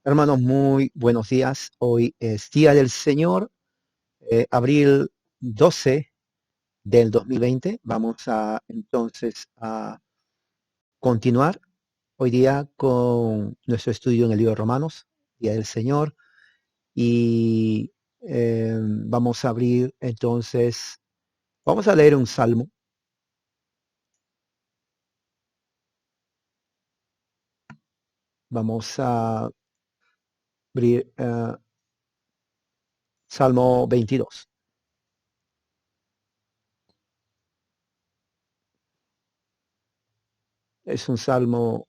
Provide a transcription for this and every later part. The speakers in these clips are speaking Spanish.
Hermanos, muy buenos días. Hoy es Día del Señor, abril 12 del 2020. Vamos a entonces a continuar hoy día con nuestro estudio en el libro de Romanos, Día del Señor, y vamos a abrir entonces, vamos a leer un salmo. Vamos a abrir Salmo 22. Es un salmo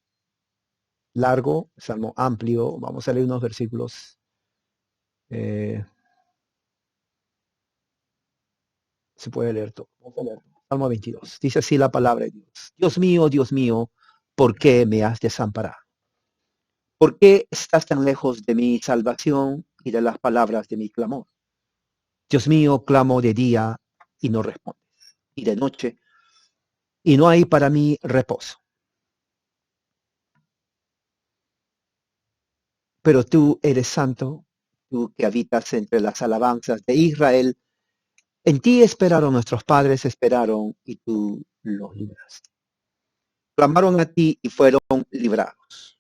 largo, salmo amplio. Vamos a leer unos versículos. eh, Se puede leer todo. Vamos a leer. Salmo 22. Dice así la palabra de Dios. Dios mío, ¿por qué me has desamparado? ¿Por qué estás tan lejos de mi salvación y de las palabras de mi clamor? Dios mío, clamo de día y no respondes, y de noche, y no hay para mí reposo. Pero tú eres santo, tú que habitas entre las alabanzas de Israel. En ti esperaron nuestros padres, esperaron, y tú los libraste. Clamaron a ti y fueron librados.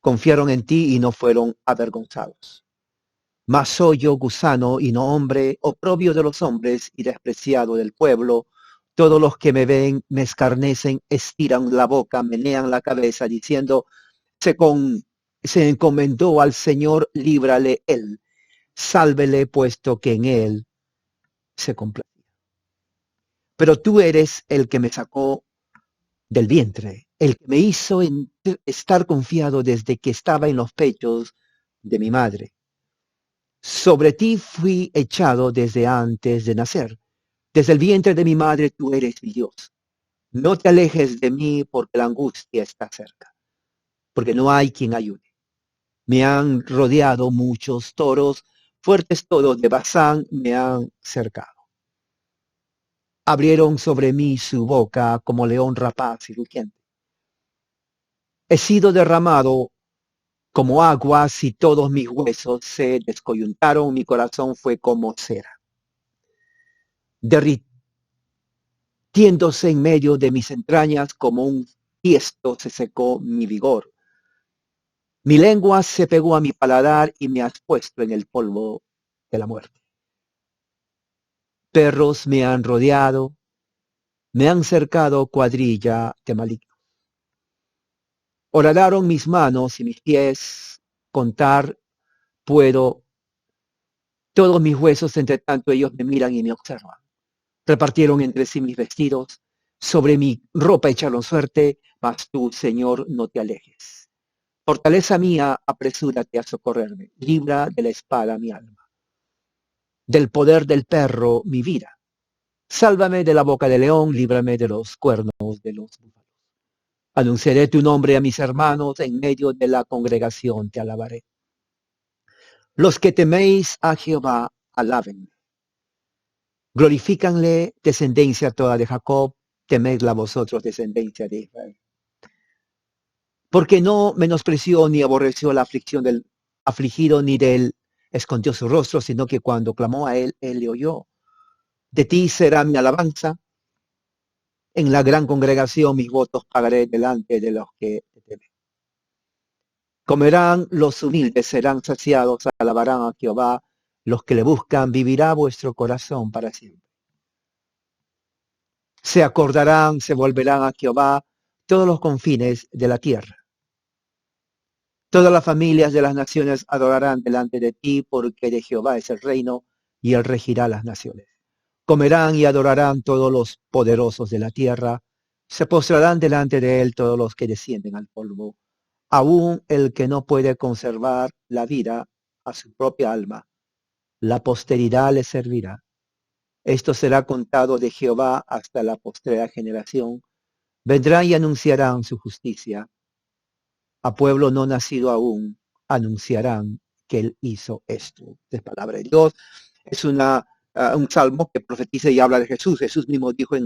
Confiaron en ti y no fueron avergonzados. Mas soy yo gusano y no hombre, oprobio de los hombres y despreciado del pueblo. Todos los que me ven me escarnecen, estiran la boca, menean la cabeza, diciendo, se, con, se encomendó al Señor, líbrale él. Sálvele, puesto que en él se complace. Pero tú eres el que me sacó del vientre, el que me hizo estar confiado desde que estaba en los pechos de mi madre. Sobre ti fui echado desde antes de nacer. Desde el vientre de mi madre tú eres mi Dios. No te alejes de mí porque la angustia está cerca, porque no hay quien ayude. Me han rodeado muchos toros, fuertes toros de Bazán me han cercado. Abrieron sobre mí su boca como león rapaz y rugiente. He sido derramado como aguas y todos mis huesos se descoyuntaron, mi corazón fue como cera. Derritiéndose en medio de mis entrañas como un tiesto se secó mi vigor. Mi lengua se pegó a mi paladar y me has puesto en el polvo de la muerte. Perros me han rodeado, me han cercado cuadrilla de malignos. Horadaron mis manos y mis pies, contar puedo todos mis huesos, entre tanto ellos me miran y me observan. Repartieron entre sí mis vestidos, sobre mi ropa echaron suerte, mas tú, Señor, no te alejes. Fortaleza mía, apresúrate a socorrerme, libra de la espada mi alma, del poder del perro mi vida. Sálvame de la boca del león, líbrame de los cuernos de los búfalos. Anunciaré tu nombre a mis hermanos, en medio de la congregación te alabaré. Los que teméis a Jehová, alábenme. Glorifícanle, descendencia toda de Jacob, temedla vosotros, descendencia de Israel. Porque no menospreció ni aborreció la aflicción del afligido, ni del escondió su rostro, sino que cuando clamó a él, él le oyó. De ti será mi alabanza. En la gran congregación mis votos pagaré delante de los que te temen. Comerán los humildes, serán saciados, alabarán a Jehová. Los que le buscan, vivirá vuestro corazón para siempre. Se acordarán, se volverán a Jehová todos los confines de la tierra. Todas las familias de las naciones adorarán delante de ti, porque de Jehová es el reino, y él regirá las naciones. Comerán y adorarán todos los poderosos de la tierra, se postrarán delante de él todos los que descienden al polvo, aun el que no puede conservar la vida a su propia alma, la posteridad le servirá. Esto será contado de Jehová hasta la postrera generación. Vendrán y anunciarán su justicia. A pueblo no nacido aún anunciarán que él hizo esto. Es palabra de Dios. Es un salmo que profetiza y habla de Jesús. Jesús mismo dijo en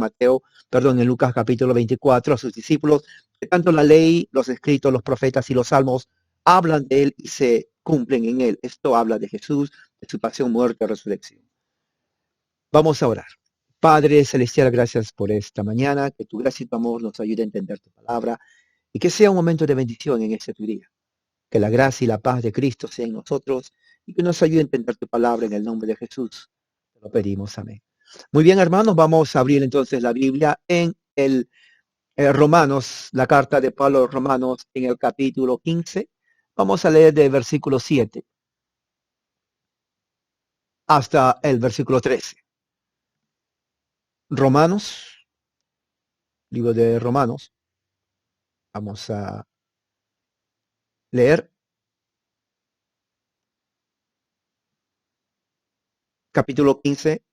Lucas capítulo 24 a sus discípulos, que tanto la ley, los escritos, los profetas y los salmos hablan de él y se cumplen en él. Esto habla de Jesús, de su pasión, muerte y resurrección. Vamos a orar. Padre Celestial, gracias por esta mañana, que tu gracia y tu amor nos ayude a entender tu palabra y que sea un momento de bendición en este tu día. Que la gracia y la paz de Cristo sea en nosotros y que nos ayude a entender tu palabra en el nombre de Jesús. Te lo pedimos, amén. Muy bien, hermanos, vamos a abrir entonces la Biblia en el Romanos, la carta de Pablo a los Romanos en el capítulo 15. Vamos a leer del versículo 7 hasta el versículo 13. Romanos, libro de Romanos, vamos a leer capítulo 15,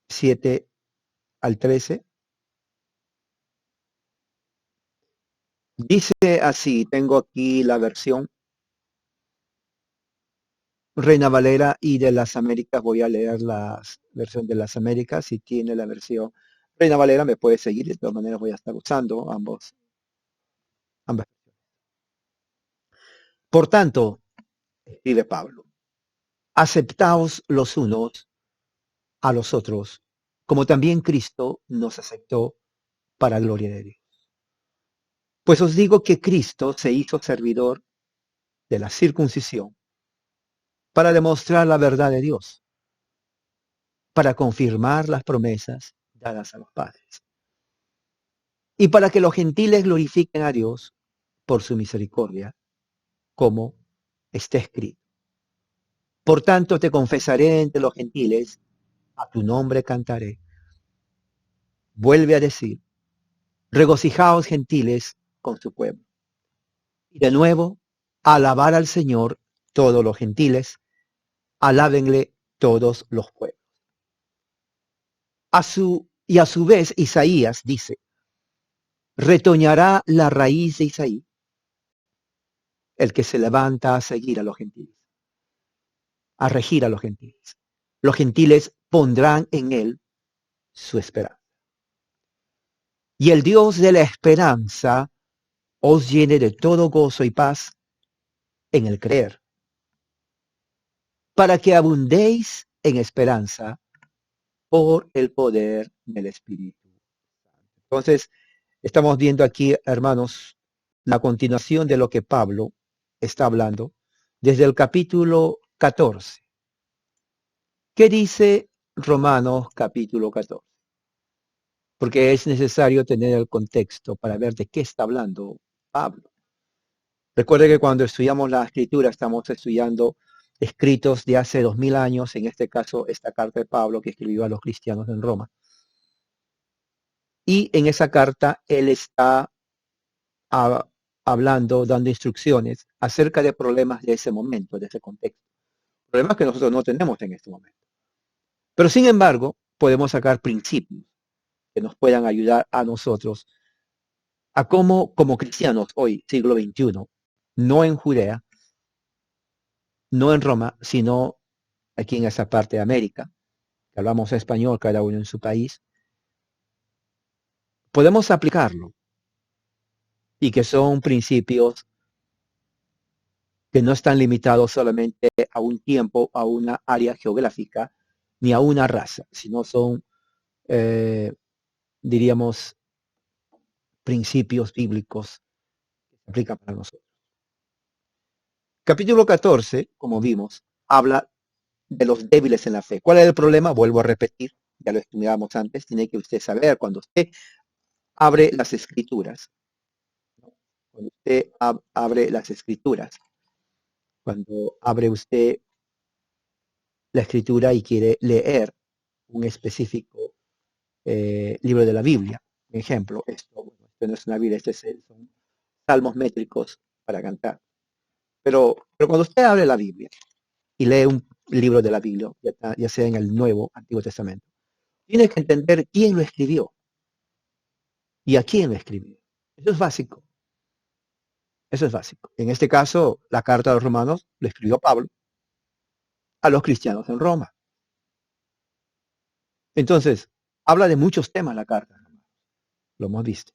7 al 13. Dice así, tengo aquí la versión Reina Valera y de las Américas. Voy a leer la versión de las Américas. Si tiene la versión Reina Valera me puede seguir. De todas maneras voy a estar usando ambas. Por tanto, escribe Pablo, aceptaos los unos a los otros, como también Cristo nos aceptó para gloria de Dios. Pues os digo que Cristo se hizo servidor de la circuncisión para demostrar la verdad de Dios, para confirmar las promesas dadas a los padres, y para que los gentiles glorifiquen a Dios por su misericordia, como está escrito. Por tanto te confesaré entre los gentiles, a tu nombre cantaré. Vuelve a decir, regocijaos gentiles con su pueblo. Y de nuevo, alabar al Señor todos los gentiles, alábenle todos los pueblos. Y a su vez Isaías dice, retoñará la raíz de Isaí, el que se levanta a seguir a los gentiles, a regir a los gentiles. Los gentiles pondrán en él su esperanza. Y el Dios de la esperanza os llene de todo gozo y paz en el creer, para que abundéis en esperanza por el poder del Espíritu. Entonces, estamos viendo aquí, hermanos, la continuación de lo que Pablo está hablando desde el capítulo 14. ¿Qué dice Romanos capítulo 14? Porque es necesario tener el contexto para ver de qué está hablando Pablo. Recuerde que cuando estudiamos la escritura estamos estudiando escritos de hace 2000 años, en este caso esta carta de Pablo que escribió a los cristianos en Roma. Y en esa carta él está hablando, dando instrucciones acerca de problemas de ese momento, de ese contexto. Problemas que nosotros no tenemos en este momento. Pero sin embargo, podemos sacar principios que nos puedan ayudar a nosotros a cómo, como cristianos hoy, siglo XXI, no en Judea, no en Roma, sino aquí en esa parte de América, que hablamos español cada uno en su país, podemos aplicarlo y que son principios que no están limitados solamente a un tiempo, a una área geográfica, ni a una raza, sino son, diríamos, principios bíblicos que se aplican para nosotros. Capítulo 14, como vimos, habla de los débiles en la fe. ¿Cuál es el problema? Vuelvo a repetir, ya lo estudiamos antes, tiene que usted saber cuando usted abre las escrituras, ¿no? Cuando usted abre las escrituras, cuando abre usted la escritura y quiere leer un específico libro de la Biblia. Por ejemplo, esto no es una Biblia, son salmos métricos para cantar. Pero cuando usted abre la Biblia y lee un libro de la Biblia, ya sea en el Nuevo, Antiguo Testamento, tiene que entender quién lo escribió y a quién lo escribió. Eso es básico. Eso es básico. En este caso, la carta de los romanos lo escribió Pablo a los cristianos en Roma. Entonces, habla de muchos temas la carta. Lo hemos visto.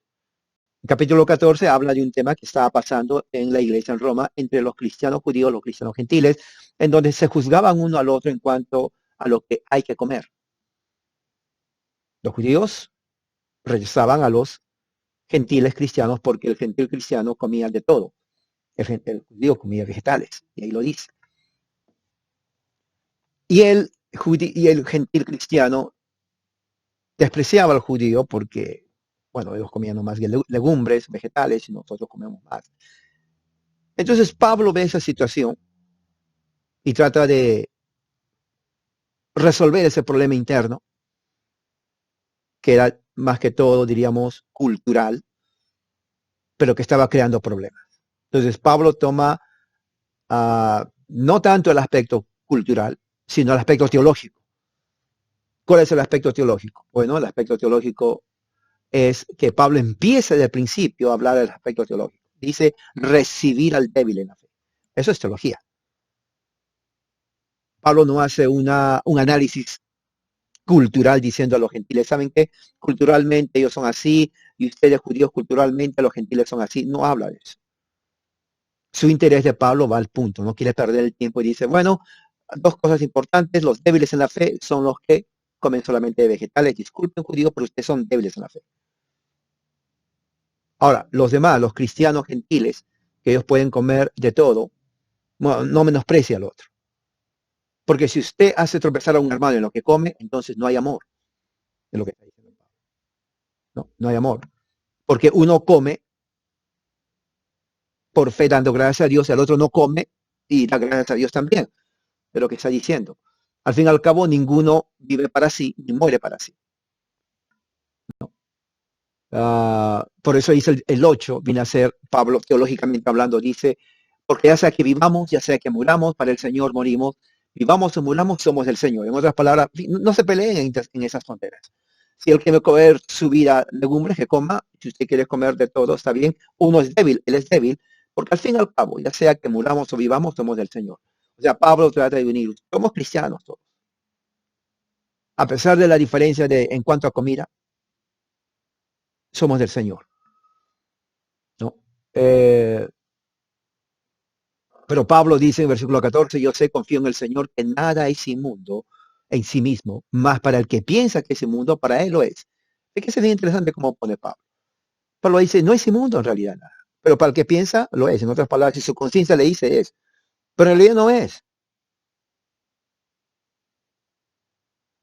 El capítulo 14 habla de un tema que estaba pasando en la iglesia en Roma entre los cristianos judíos y los cristianos gentiles, en donde se juzgaban uno al otro en cuanto a lo que hay que comer. Los judíos rechazaban a los gentiles cristianos porque el gentil cristiano comía de todo. El judío comía vegetales, y ahí lo dice. Y el gentil cristiano despreciaba al judío porque, bueno, ellos comían más legumbres, vegetales, y nosotros comemos más. Entonces Pablo ve esa situación y trata de resolver ese problema interno, que era más que todo, diríamos, cultural, pero que estaba creando problemas. Entonces Pablo toma no tanto el aspecto cultural, sino el aspecto teológico. ¿Cuál es el aspecto teológico? Bueno, el aspecto teológico es que Pablo empieza desde el principio a hablar del aspecto teológico. Dice recibir al débil en la fe. Eso es teología. Pablo no hace un análisis cultural diciendo a los gentiles, ¿saben qué? Culturalmente ellos son así y ustedes judíos culturalmente los gentiles son así. No habla de eso. Su interés de Pablo va al punto, no quiere perder el tiempo y dice, bueno, dos cosas importantes, los débiles en la fe son los que comen solamente de vegetales. Disculpen judíos, pero ustedes son débiles en la fe. Ahora, los demás, los cristianos gentiles, que ellos pueden comer de todo, no menosprecia al otro. Porque si usted hace tropezar a un hermano en lo que come, entonces no hay amor. Es lo que está diciendo Pablo. No hay amor. Porque uno come por fe dando gracias a Dios y el otro no come y da gracias a Dios también. Es lo que está diciendo. Al fin y al cabo, ninguno vive para sí ni muere para sí. Por eso dice el 8, viene a ser Pablo teológicamente hablando, dice, porque ya sea que vivamos, ya sea que muramos, para el Señor morimos, vivamos o muramos, somos del Señor. En otras palabras, no se peleen en esas fronteras. Si él quiere comer su vida legumbres, que coma. Si usted quiere comer de todo, está bien. Uno es débil, él es débil, porque al fin y al cabo, ya sea que muramos o vivamos, somos del Señor. O sea, Pablo trata de unir. Somos cristianos todos. A pesar de la diferencia en cuanto a comida, somos del Señor, ¿no? Pero Pablo dice en versículo 14, yo sé, confío en el Señor, que nada es inmundo en sí mismo, más para el que piensa que es inmundo, para él lo es. Es que sería interesante cómo pone Pablo. Pablo dice, no es inmundo en realidad nada, pero para el que piensa, lo es. En otras palabras, si su conciencia le dice es, pero en realidad no es.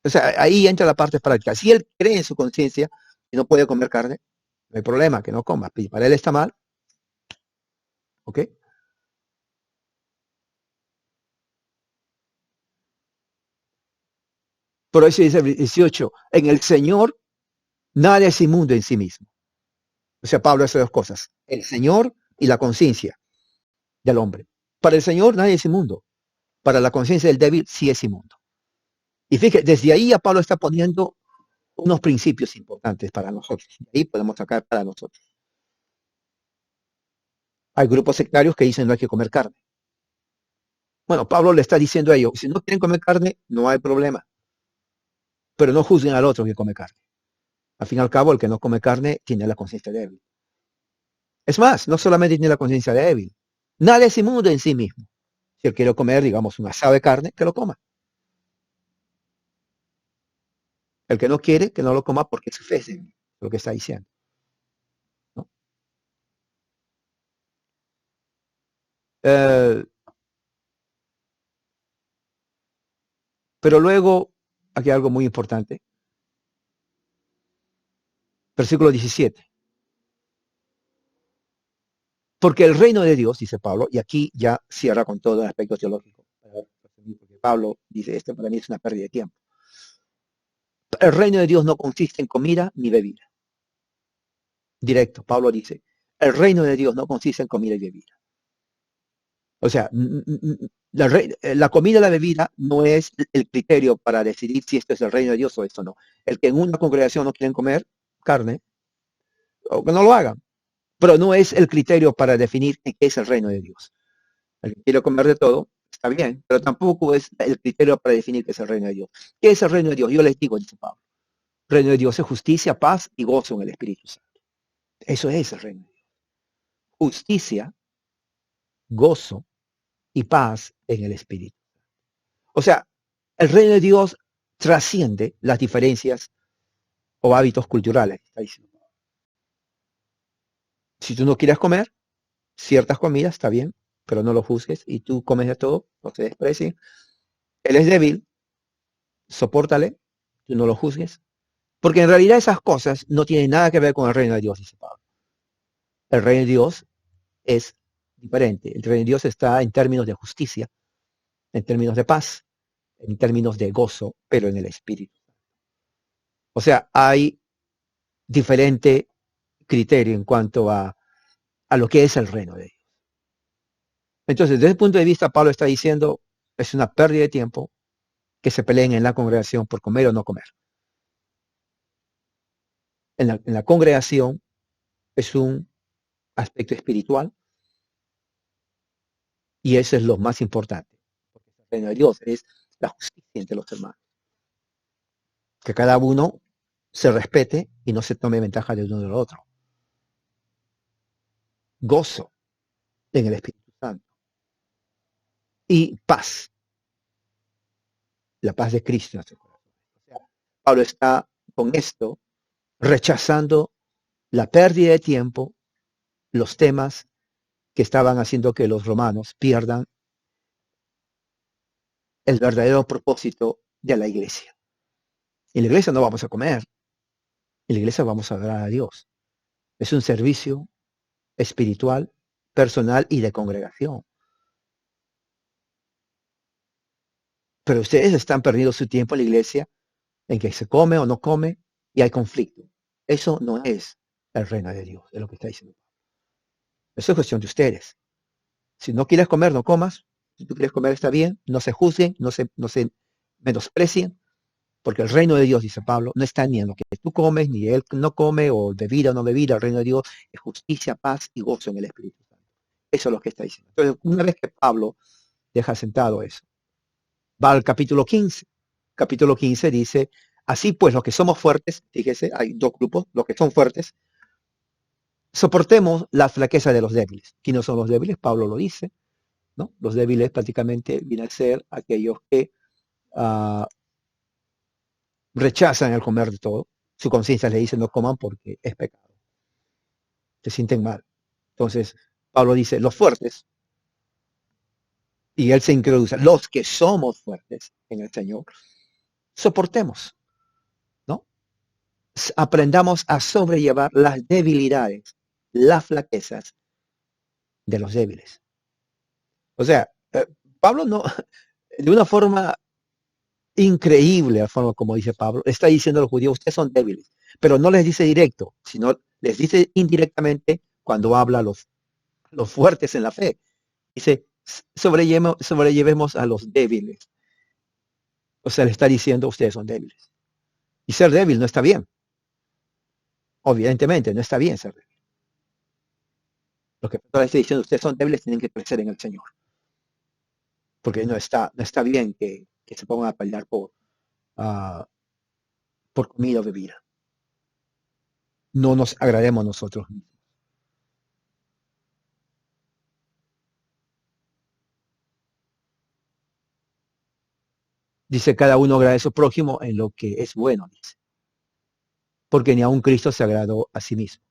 O sea, ahí entra la parte práctica. Si él cree en su conciencia y no puede comer carne, no hay problema, que no coma. Y para él está mal, ¿ok? Por eso dice el 18, en el Señor nada es inmundo en sí mismo. O sea, Pablo hace dos cosas, el Señor y la conciencia del hombre. Para el Señor nadie es inmundo, para la conciencia del débil sí es inmundo. Y fíjate, desde ahí a Pablo está poniendo unos principios importantes para nosotros. De ahí podemos sacar para nosotros. Hay grupos sectarios que dicen no hay que comer carne. Bueno, Pablo le está diciendo a ellos, si no quieren comer carne, no hay problema. Pero no juzguen al otro que come carne. Al fin y al cabo, el que no come carne tiene la conciencia débil. Es más, no solamente tiene la conciencia débil, nada es inmundo en sí mismo. Si él quiere comer, digamos, un asado de carne, que lo coma. El que no quiere, que no lo coma porque su fe es débil, lo que está diciendo, ¿no? Eh, pero luego, aquí hay algo muy importante. Versículo 17. Porque el reino de Dios, dice Pablo, y aquí ya cierra con todo el aspecto teológico. Porque Pablo dice, esto para mí es una pérdida de tiempo. El reino de Dios no consiste en comida ni bebida. Directo, Pablo dice, el reino de Dios no consiste en comida y bebida. O sea, la comida y la bebida no es el criterio para decidir si esto es el reino de Dios o esto no. El que en una congregación no quieren comer carne, o que no lo hagan. Pero no es el criterio para definir qué es el reino de Dios. El que quiere comer de todo, está bien, pero tampoco es el criterio para definir qué es el reino de Dios. ¿Qué es el reino de Dios? Yo les digo, dice Pablo. El reino de Dios es justicia, paz y gozo en el Espíritu Santo. Eso es el reino de Dios. Justicia, gozo y paz en el Espíritu. O sea, el reino de Dios trasciende las diferencias o hábitos culturales. Está diciendo. Si tú no quieres comer ciertas comidas, está bien, pero no lo juzgues y tú comes de todo, no te desprecies. Él es débil, sopórtale, tú no lo juzgues. Porque en realidad esas cosas no tienen nada que ver con el reino de Dios, dice Pablo. El reino de Dios es diferente. El reino de Dios está en términos de justicia, en términos de paz, en términos de gozo, pero en el Espíritu. O sea, hay diferente criterio en cuanto a lo que es el reino de Dios. Entonces, desde el punto de vista, Pablo está diciendo, es una pérdida de tiempo que se peleen en la congregación por comer o no comer. En la congregación es un aspecto espiritual y eso es lo más importante. Porque el reino de Dios es la justicia entre los hermanos. Que cada uno se respete y no se tome ventaja de uno del otro. Gozo en el Espíritu Santo. Y paz. La paz de Cristo en nuestro corazón. O sea, Pablo está con esto rechazando la pérdida de tiempo, los temas que estaban haciendo que los romanos pierdan el verdadero propósito de la iglesia. En la iglesia no vamos a comer, en la iglesia vamos a adorar a Dios. Es un servicio espiritual, personal y de congregación. Pero ustedes están perdiendo su tiempo en la iglesia en que se come o no come y hay conflicto. Eso no es el reino de Dios, es lo que está diciendo. Eso es cuestión de ustedes. Si no quieres comer, no comas. Si tú quieres comer, está bien. No se juzguen, no se menosprecien, porque el reino de Dios, dice Pablo, no está ni en lo que tú comes, ni él no come, o bebida o no bebida. El reino de Dios es justicia, paz y gozo en el Espíritu Santo. Eso es lo que está diciendo. Entonces, una vez que Pablo deja sentado eso, va al capítulo 15. Capítulo 15 dice, así pues, los que somos fuertes, fíjese, hay dos grupos, los que son fuertes, soportemos la flaqueza de los débiles. ¿Quiénes son los débiles? Pablo lo dice, ¿no? Los débiles prácticamente vienen a ser aquellos que uh, rechazan el comer de todo. Su conciencia le dice no coman porque es pecado. Se sienten mal. Entonces, Pablo dice, los fuertes, y él se introduce, los que somos fuertes en el Señor, soportemos, ¿no? Aprendamos a sobrellevar las debilidades, las flaquezas de los débiles. O sea, Pablo no, de una forma increíble, la forma como dice Pablo, está diciendo a los judíos, ustedes son débiles, pero no les dice directo, sino les dice indirectamente cuando habla a los fuertes en la fe. Dice, sobrellevemos a los débiles. O sea, le está diciendo, ustedes son débiles. Y ser débil no está bien. Evidentemente, no está bien ser débil. Lo que Pablo está diciendo, ustedes son débiles, tienen que crecer en el Señor. Porque no está bien que se pongan a pelear por comida o bebida. No nos agrademos nosotros mismos. Dice, cada uno agrade a su prójimo en lo que es bueno, dice. Porque ni aun Cristo se agradó a sí mismo.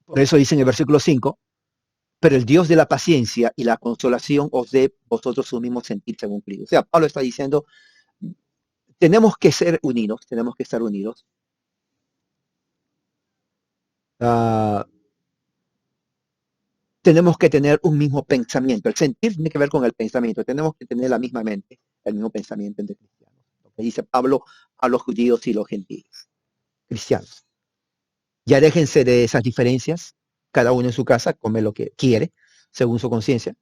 Por eso dice en el versículo 5, pero el Dios de la paciencia y la consolación os dé vosotros un mismo sentir según Cristo. O sea, Pablo está diciendo, tenemos que ser unidos, tenemos que estar unidos. Uh, tenemos que tener un mismo pensamiento. El sentir tiene que ver con el pensamiento. Tenemos que tener la misma mente, el mismo pensamiento entre cristianos. Lo que dice Pablo a los judíos y los gentiles, cristianos. Ya déjense de esas diferencias. Cada uno en su casa come lo que quiere, según su conciencia.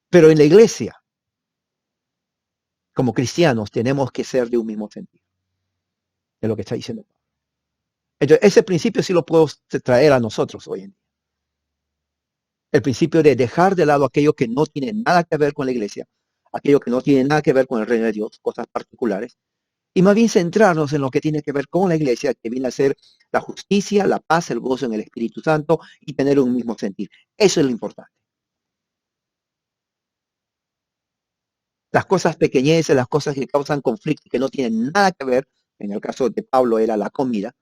Pero en la iglesia, como cristianos, tenemos que ser de un mismo sentido. Es lo que está diciendo Pablo. Entonces, ese principio sí lo puedo traer a nosotros hoy en día. El principio de dejar de lado aquello que no tiene nada que ver con la iglesia, aquello que no tiene nada que ver con el reino de Dios, cosas particulares, y más bien centrarnos en lo que tiene que ver con la iglesia, que viene a ser la justicia, la paz, el gozo en el Espíritu Santo y tener un mismo sentir. Eso es lo importante. Las cosas pequeñeces, las cosas que causan conflicto, que no tienen nada que ver, en el caso de Pablo era la comida,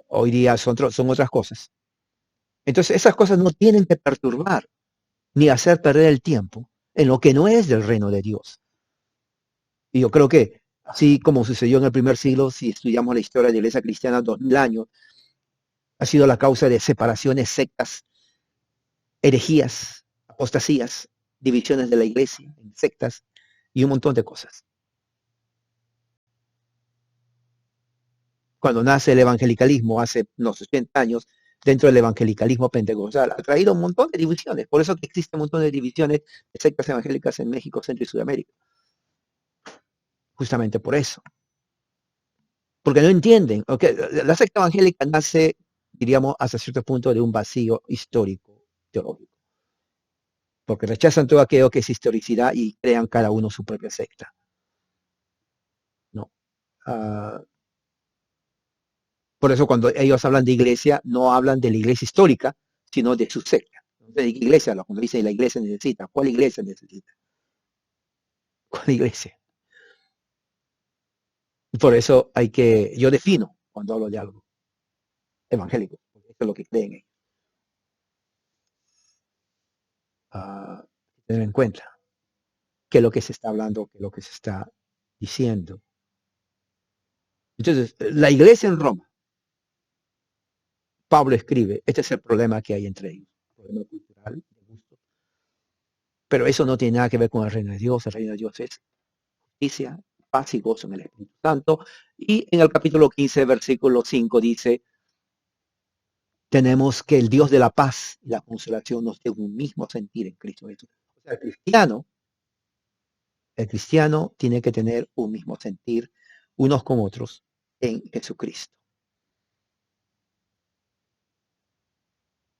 hoy día son otras cosas. Entonces esas cosas no tienen que perturbar ni hacer perder el tiempo en lo que no es del reino de Dios. Y yo creo que, así como sucedió en el primer siglo, si estudiamos la historia de la iglesia cristiana 2000 años, ha sido la causa de separaciones, sectas, herejías, apostasías, divisiones de la iglesia, sectas y un montón de cosas. Cuando nace el evangelicalismo hace unos 80 años, dentro del evangelicalismo pentecostal, ha traído un montón de divisiones. Por eso que existe un montón de divisiones de sectas evangélicas en México, Centro y Sudamérica. Justamente por eso. Porque no entienden. Okay, la secta evangélica nace, diríamos, hasta cierto punto de un vacío histórico, teológico. Porque rechazan todo aquello que es historicidad y crean cada uno su propia secta. ¿No? Uh, por eso cuando ellos hablan de iglesia, no hablan de la iglesia histórica, sino de su secta. ¿De qué iglesia? Cuando dicen la iglesia necesita, ¿cuál iglesia necesita? ¿Cuál iglesia? Por eso yo defino cuando hablo de algo evangélico, porque eso es lo que creen ellos. Tener en cuenta qué es lo que se está hablando, qué es lo que se está diciendo. Entonces, la iglesia en Roma, Pablo escribe, este es el problema que hay entre ellos, problema cultural, de gusto. Pero eso no tiene nada que ver con el reino de Dios. El reino de Dios es justicia, paz y gozo en el Espíritu Santo. Y en el capítulo 15, versículo 5 dice, tenemos que el Dios de la paz y la consolación nos dé un mismo sentir en Cristo Jesús. O sea, el cristiano tiene que tener un mismo sentir unos con otros en Jesucristo.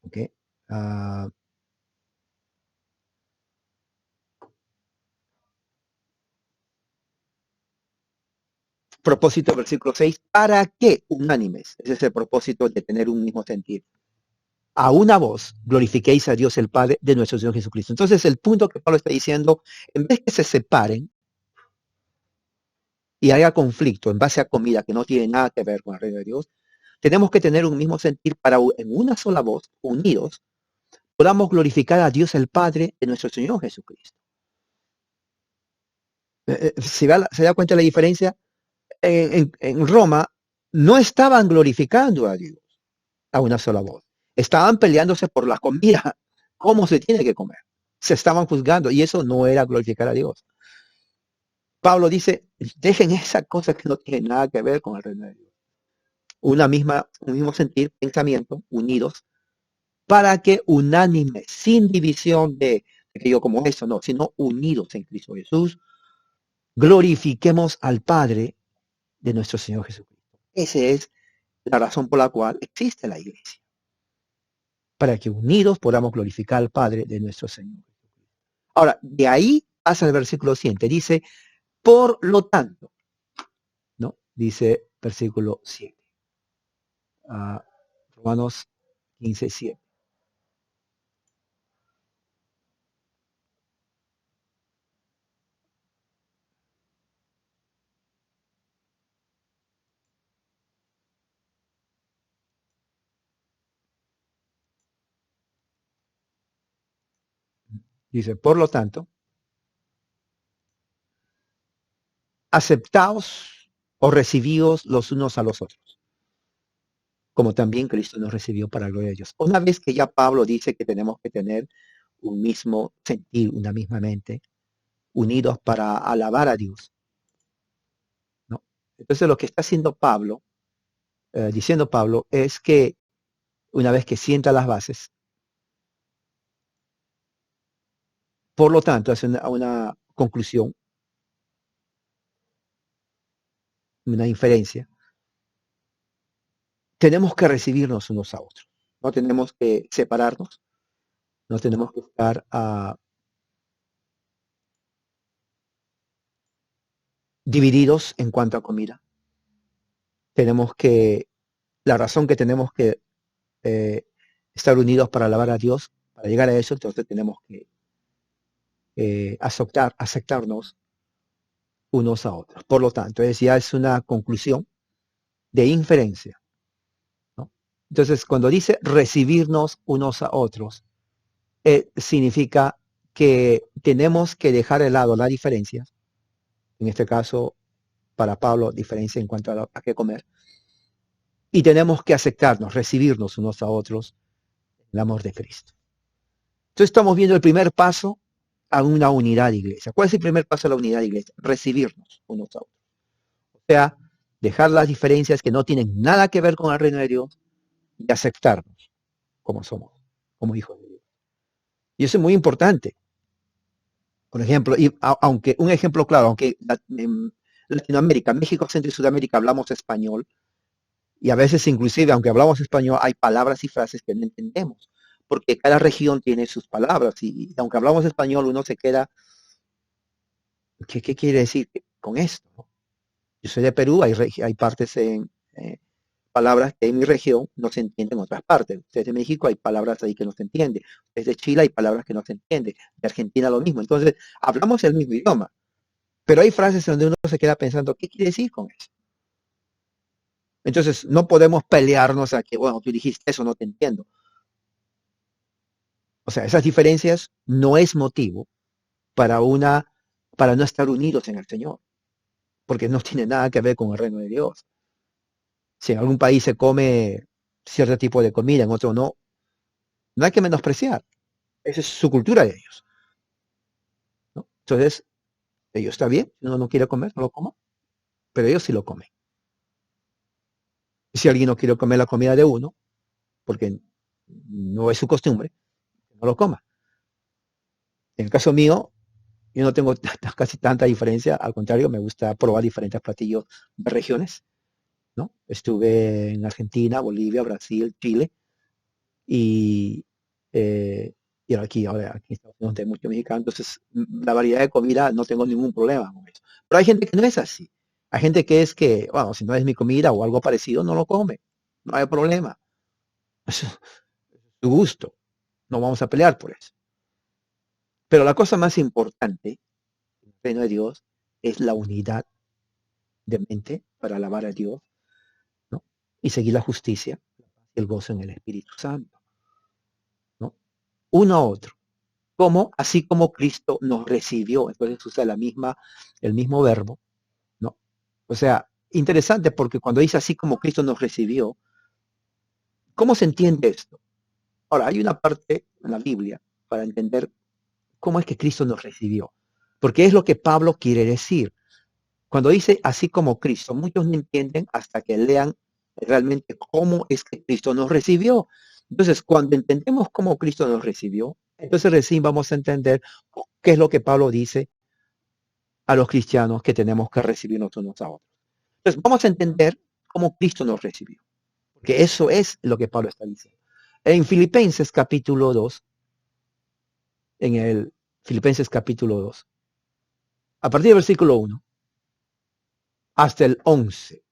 ¿Okay? Propósito, versículo 6, ¿para qué unánimes? Ese es el propósito de tener un mismo sentir. A una voz glorifiquéis a Dios el Padre de nuestro Señor Jesucristo. Entonces el punto que Pablo está diciendo, en vez que se separen y haya conflicto en base a comida que no tiene nada que ver con el reino de Dios, tenemos que tener un mismo sentir para en una sola voz, unidos, podamos glorificar a Dios el Padre de nuestro Señor Jesucristo. ¿Se da cuenta de la diferencia? En Roma no estaban glorificando a Dios a una sola voz. Estaban peleándose por la comida, cómo se tiene que comer. Se estaban juzgando y eso no era glorificar a Dios. Pablo dice, dejen esa cosa que no tiene nada que ver con el reino de Dios. Un mismo sentir, pensamiento, unidos, para que unánime, sin división de que yo como eso, no, sino unidos en Cristo Jesús, glorifiquemos al Padre de nuestro Señor Jesucristo. Esa es la razón por la cual existe la iglesia. Para que unidos podamos glorificar al Padre de nuestro Señor. Ahora, de ahí pasa el versículo siguiente. Dice, por lo tanto, ¿no? Dice versículo 7. Romanos 15, 7. Dice, por lo tanto, aceptaos o recibíos los unos a los otros, como también Cristo nos recibió para la gloria de Dios. Una vez que ya Pablo dice que tenemos que tener un mismo sentir, una misma mente, unidos para alabar a Dios, ¿no? Entonces lo que está haciendo Pablo, diciendo Pablo, es que una vez que sienta las bases, por lo tanto, hace una conclusión, una inferencia, tenemos que recibirnos unos a otros, no tenemos que separarnos, no tenemos que estar divididos en cuanto a comida. La razón que tenemos que eh, estar unidos para alabar a Dios, para llegar a eso, entonces tenemos que aceptarnos unos a otros. Por lo tanto, ya es una conclusión de inferencia, ¿no? Entonces, cuando dice recibirnos unos a otros, significa que tenemos que dejar de lado la diferencia, en este caso, para Pablo, diferencia en cuanto a qué comer, y tenemos que aceptarnos, recibirnos unos a otros, el amor de Cristo. Entonces estamos viendo el primer paso a una unidad de iglesia. ¿Cuál es el primer paso a la unidad de iglesia? Recibirnos unos a otros. O sea, dejar las diferencias que no tienen nada que ver con el reino de Dios y aceptarnos como somos, como hijos de Dios. Y eso es muy importante. Por ejemplo, aunque un ejemplo claro, aunque en Latinoamérica, México, Centro y Sudamérica hablamos español, y a veces inclusive, aunque hablamos español, hay palabras y frases que no entendemos, porque cada región tiene sus palabras, y aunque hablamos español, uno se queda, ¿qué quiere decir con esto? Yo soy de Perú, hay partes palabras que en mi región no se entienden en otras partes. Ustedes de México hay palabras ahí que no se entienden. Ustedes de Chile hay palabras que no se entienden. De Argentina lo mismo. Entonces, hablamos el mismo idioma. Pero hay frases donde uno se queda pensando, ¿qué quiere decir con eso? Entonces, no podemos pelearnos a que, bueno, tú dijiste eso, no te entiendo. O sea, esas diferencias no es motivo para para no estar unidos en el Señor, porque no tiene nada que ver con el reino de Dios. Si en algún país se come cierto tipo de comida, en otro no, no hay que menospreciar. Esa es su cultura de ellos, ¿no? Entonces, ellos está bien, si uno no quiere comer, no lo coma, pero ellos sí lo comen. Y si alguien no quiere comer la comida de uno, porque no es su costumbre, no lo coma. En el caso mío, yo no tengo casi tanta diferencia, al contrario, me gusta probar diferentes platillos de regiones, ¿no? Estuve en Argentina, Bolivia, Brasil, Chile, y, eh, y ahora aquí en Estados Unidos hay mucho mexicano, entonces la variedad de comida no tengo ningún problema con eso. Pero hay gente que no es así. Hay gente que es que, bueno, si no es mi comida o algo parecido, no lo come. No hay problema. Eso es su gusto. No vamos a pelear por eso. Pero la cosa más importante en el reino de Dios es la unidad de mente para alabar a Dios, ¿no? Y seguir la justicia y el gozo en el Espíritu Santo, ¿no? Uno a otro. Como, así como Cristo nos recibió, entonces usa el mismo verbo, ¿no? O sea, interesante porque cuando dice así como Cristo nos recibió, ¿cómo se entiende esto? Ahora, hay una parte en la Biblia para entender cómo es que Cristo nos recibió, porque es lo que Pablo quiere decir. Cuando dice así como Cristo, muchos no entienden hasta que lean realmente cómo es que Cristo nos recibió. Entonces, cuando entendemos cómo Cristo nos recibió, entonces recién vamos a entender qué es lo que Pablo dice a los cristianos que tenemos que recibirnos unos a otros. Entonces, vamos a entender cómo Cristo nos recibió, porque eso es lo que Pablo está diciendo. En Filipenses capítulo 2, en el Filipenses capítulo 2, a partir del versículo 1 hasta el 11,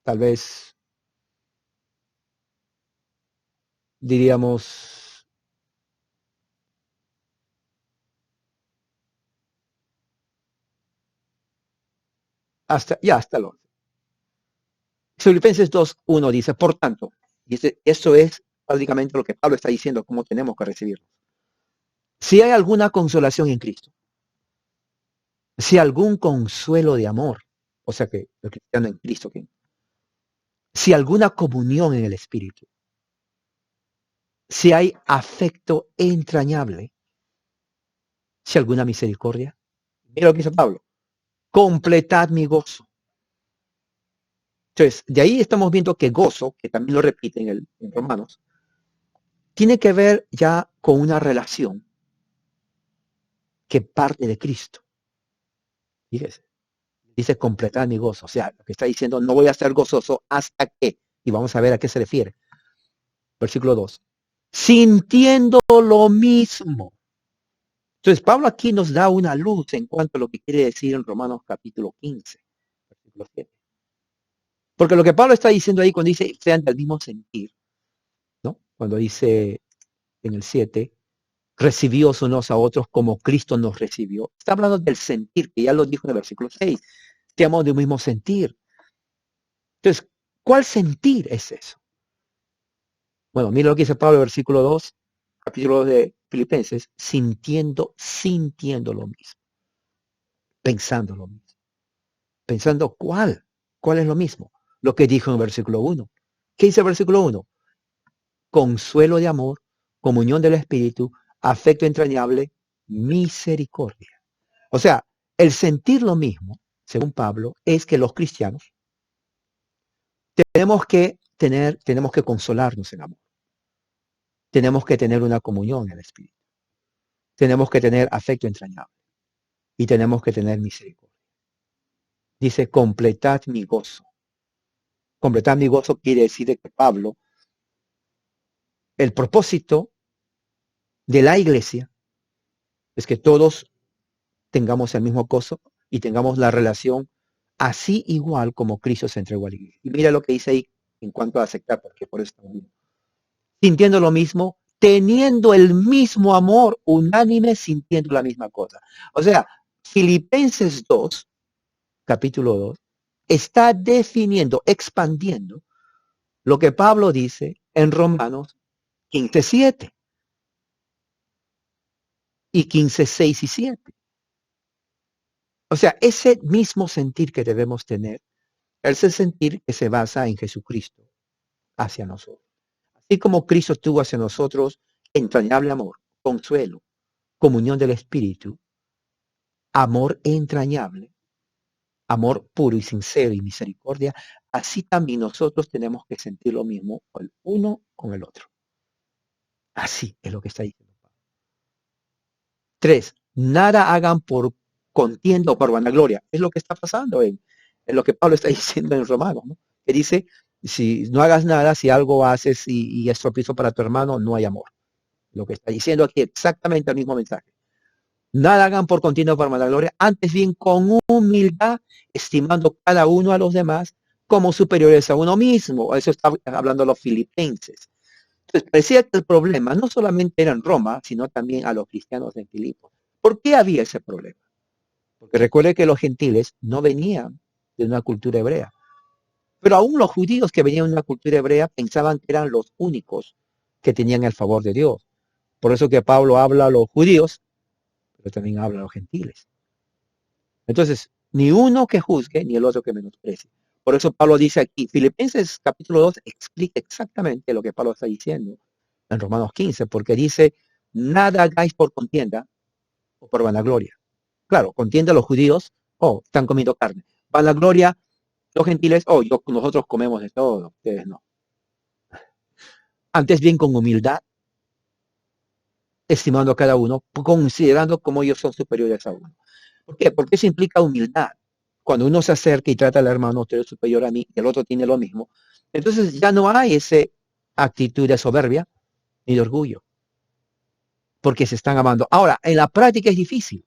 tal vez diríamos hasta el 11. Filipenses 2, 1 dice, por tanto, y eso es prácticamente lo que Pablo está diciendo, cómo tenemos que recibirlo. Si hay alguna consolación en Cristo, si algún consuelo de amor, o sea que el cristiano en Cristo, si alguna comunión en el Espíritu, si hay afecto entrañable, si alguna misericordia. Mira lo que dice Pablo, completad mi gozo. Entonces, de ahí estamos viendo que gozo, que también lo repite en Romanos, tiene que ver ya con una relación que parte de Cristo. Fíjese, dice completar mi gozo. O sea, lo que está diciendo, no voy a ser gozoso hasta que, y vamos a ver a qué se refiere. Versículo 2. Sintiendo lo mismo. Entonces, Pablo aquí nos da una luz en cuanto a lo que quiere decir en Romanos capítulo 15, versículo 7. Porque lo que Pablo está diciendo ahí cuando dice sean del mismo sentir, ¿no? Cuando dice en el 7, recibíos unos a otros como Cristo nos recibió. Está hablando del sentir, que ya lo dijo en el versículo 6. Seamos del mismo sentir. Entonces, ¿cuál sentir es eso? Bueno, mira lo que dice Pablo en el versículo 2, capítulo 2 de Filipenses, sintiendo lo mismo, pensando lo mismo. Pensando cuál es lo mismo. Lo que dijo en el versículo 1. ¿Qué dice el versículo 1? Consuelo de amor, comunión del Espíritu, afecto entrañable, misericordia. O sea, el sentir lo mismo, según Pablo, es que los cristianos tenemos que consolarnos en amor. Tenemos que tener una comunión en el Espíritu. Tenemos que tener afecto entrañable. Y tenemos que tener misericordia. Dice, completad mi gozo. Completar mi gozo quiere decir que Pablo, el propósito de la iglesia es que todos tengamos el mismo gozo y tengamos la relación así igual como Cristo se entregó a la iglesia. Y mira lo que dice ahí en cuanto a aceptar, porque por eso estamos viendo. Sintiendo lo mismo, teniendo el mismo amor, unánime, sintiendo la misma cosa. O sea, Filipenses 2, capítulo 2, está definiendo, expandiendo lo que Pablo dice en Romanos 15:7 y 15:6 y 7. O sea, ese mismo sentir que debemos tener es el sentir que se basa en Jesucristo hacia nosotros. Así como Cristo tuvo hacia nosotros entrañable amor, consuelo, comunión del Espíritu, amor entrañable, amor puro y sincero y misericordia, así también nosotros tenemos que sentir lo mismo el uno con el otro. Así es lo que está diciendo. 3. Nada hagan por contienda o por vanagloria. Es lo que está pasando en lo que Pablo está diciendo en Romanos, ¿no? Que dice, si no hagas nada, si algo haces y es tropiezo para tu hermano, no hay amor. Lo que está diciendo aquí exactamente el mismo mensaje. Nada hagan por contienda o por vanagloria, antes bien con humildad, estimando cada uno a los demás como superiores a uno mismo. Eso está hablando los filipenses. Entonces, parecía que el problema no solamente era en Roma, sino también a los cristianos en Filipos. ¿Por qué había ese problema? Porque recuerde que los gentiles no venían de una cultura hebrea. Pero aún los judíos que venían de una cultura hebrea pensaban que eran los únicos que tenían el favor de Dios. Por eso que Pablo habla a los judíos, pero también habla a los gentiles. Entonces, ni uno que juzgue, ni el otro que menosprecie. Por eso Pablo dice aquí, Filipenses capítulo 2 explica exactamente lo que Pablo está diciendo en Romanos 15, porque dice, nada hagáis por contienda o por vanagloria. Claro, contienda los judíos, están comiendo carne. Vanagloria, los gentiles, nosotros comemos de todo, ustedes no. Antes bien con humildad, estimando a cada uno, considerando como ellos son superiores a uno. ¿Por qué? Porque eso implica humildad. Cuando uno se acerca y trata al hermano, usted es superior a mí, y el otro tiene lo mismo, entonces ya no hay esa actitud de soberbia ni de orgullo, porque se están amando. Ahora, en la práctica es difícil,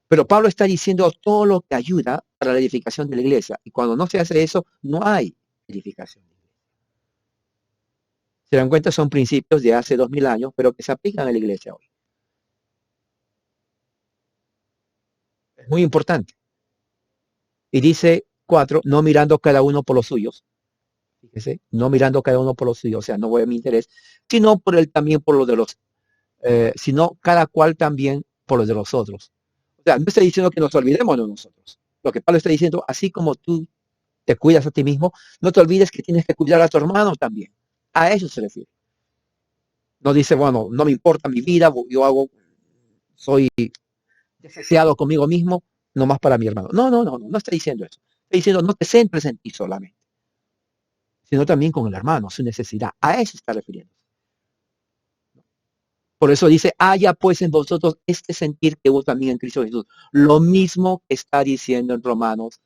pero Pablo está diciendo todo lo que ayuda para la edificación de la iglesia, y cuando no se hace eso, no hay edificación. Se dan cuenta, son principios de hace 2000 años, pero que se aplican a la iglesia hoy. Es muy importante. Y dice 4, no mirando cada uno por los suyos. Fíjese, no mirando cada uno por los suyos, o sea, no voy a mi interés, sino también por lo de los, sino cada cual también por los de los otros. O sea, no está diciendo que nos olvidemos de nosotros. Lo que Pablo está diciendo, así como tú te cuidas a ti mismo, no te olvides que tienes que cuidar a tu hermano también. A eso se refiere. No dice, bueno, no me importa mi vida, soy deseado conmigo mismo, nomás para mi hermano. No está diciendo eso. Está diciendo, no te centres en ti solamente, sino también con el hermano, su necesidad. A eso está refiriendo. Por eso dice, haya pues en vosotros este sentir que hubo también en Cristo Jesús. Lo mismo que está diciendo en Romanos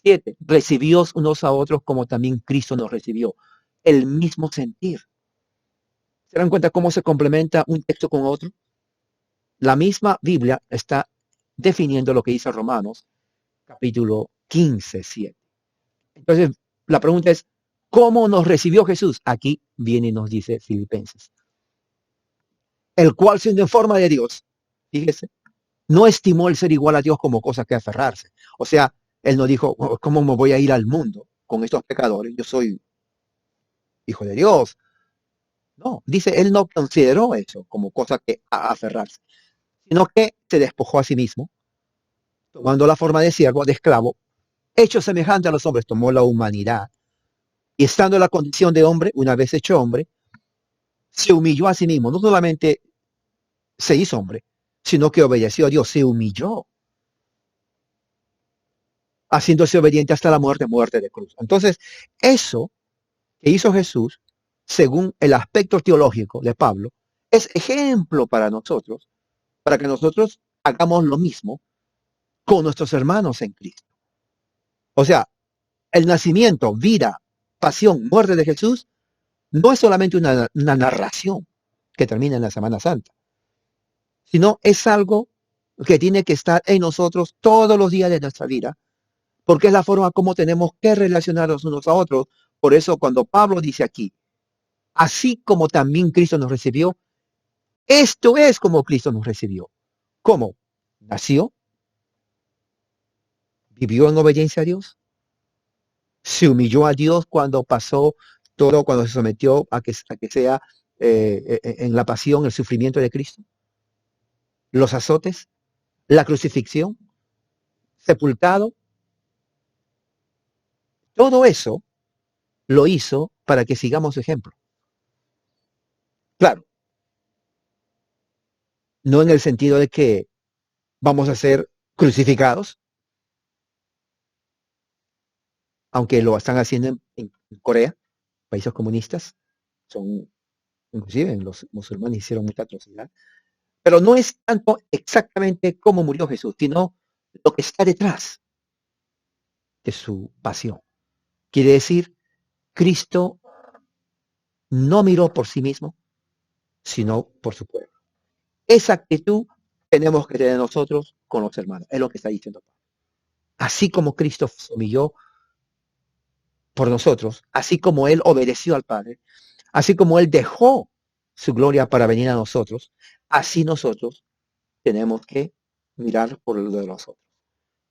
7. Recibíos unos a otros como también Cristo nos recibió. El mismo sentir. ¿Se dan cuenta cómo se complementa un texto con otro? la misma Biblia está definiendo lo que dice Romanos, capítulo 15, 7. Entonces, la pregunta es, ¿cómo nos recibió Jesús? Aquí viene y nos dice Filipenses. El cual, siendo en forma de Dios, fíjese, no estimó el ser igual a Dios como cosa que aferrarse. O sea, él no dijo, ¿cómo me voy a ir al mundo con estos pecadores? Yo soy hijo de Dios. No, dice, él no consideró eso como cosa que aferrarse, sino que se despojó a sí mismo, tomando la forma de siervo, de esclavo, hecho semejante a los hombres, tomó la humanidad, y estando en la condición de hombre, una vez hecho hombre, se humilló a sí mismo, no solamente se hizo hombre, sino que obedeció a Dios, se humilló, haciéndose obediente hasta la muerte, muerte de cruz. Entonces, eso que hizo Jesús, según el aspecto teológico de Pablo, es ejemplo para nosotros, para que nosotros hagamos lo mismo con nuestros hermanos en Cristo. O sea, el nacimiento, vida, pasión, muerte de Jesús no es solamente una narración que termina en la Semana Santa, sino es algo que tiene que estar en nosotros todos los días de nuestra vida, porque es la forma como tenemos que relacionarnos unos a otros. Por eso cuando Pablo dice aquí, así como también Cristo nos recibió, esto es como Cristo nos recibió. ¿Cómo? Nació, vivió en obediencia a Dios, se humilló a Dios cuando pasó todo, cuando se sometió a que sea en la pasión, el sufrimiento de Cristo, los azotes, la crucifixión, sepultado, todo eso lo hizo para que sigamos su ejemplo. Claro, no en el sentido de que vamos a ser crucificados, aunque lo están haciendo en Corea, países comunistas, son, inclusive los musulmanes hicieron mucha atrocidad, pero no es tanto exactamente cómo murió Jesús, sino lo que está detrás de su pasión. Quiere decir, Cristo no miró por sí mismo, sino por su pueblo. Esa actitud tenemos que tener nosotros con los hermanos, es lo que está diciendo Pablo. Así como Cristo se humilló por nosotros, así como Él obedeció al Padre, así como Él dejó su gloria para venir a nosotros, así nosotros tenemos que mirar por lo de los otros.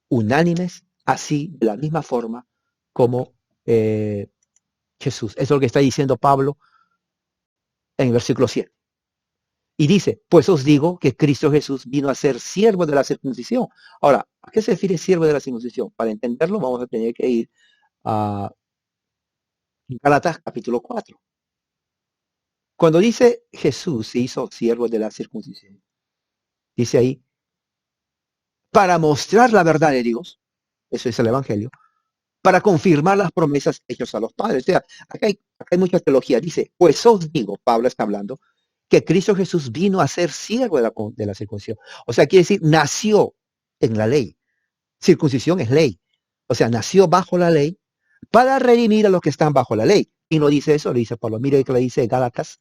Unánimes, así de la misma forma como Jesús. Eso es lo que está diciendo Pablo en el versículo 7. Y dice, pues os digo que Cristo Jesús vino a ser siervo de la circuncisión. Ahora, ¿a qué se refiere siervo de la circuncisión? Para entenderlo vamos a tener que ir a Gálatas capítulo 4. Cuando dice Jesús se hizo siervo de la circuncisión, dice ahí, para mostrar la verdad de Dios, eso es el Evangelio, para confirmar las promesas hechas a los padres. O sea, acá hay mucha teología. Dice, pues os digo, Pablo está hablando, que Cristo Jesús vino a ser siervo de la circuncisión. O sea, quiere decir, nació en la ley. Circuncisión es ley. O sea, nació bajo la ley para redimir a los que están bajo la ley. Y no dice eso, lo dice Pablo. Mire que le dice Gálatas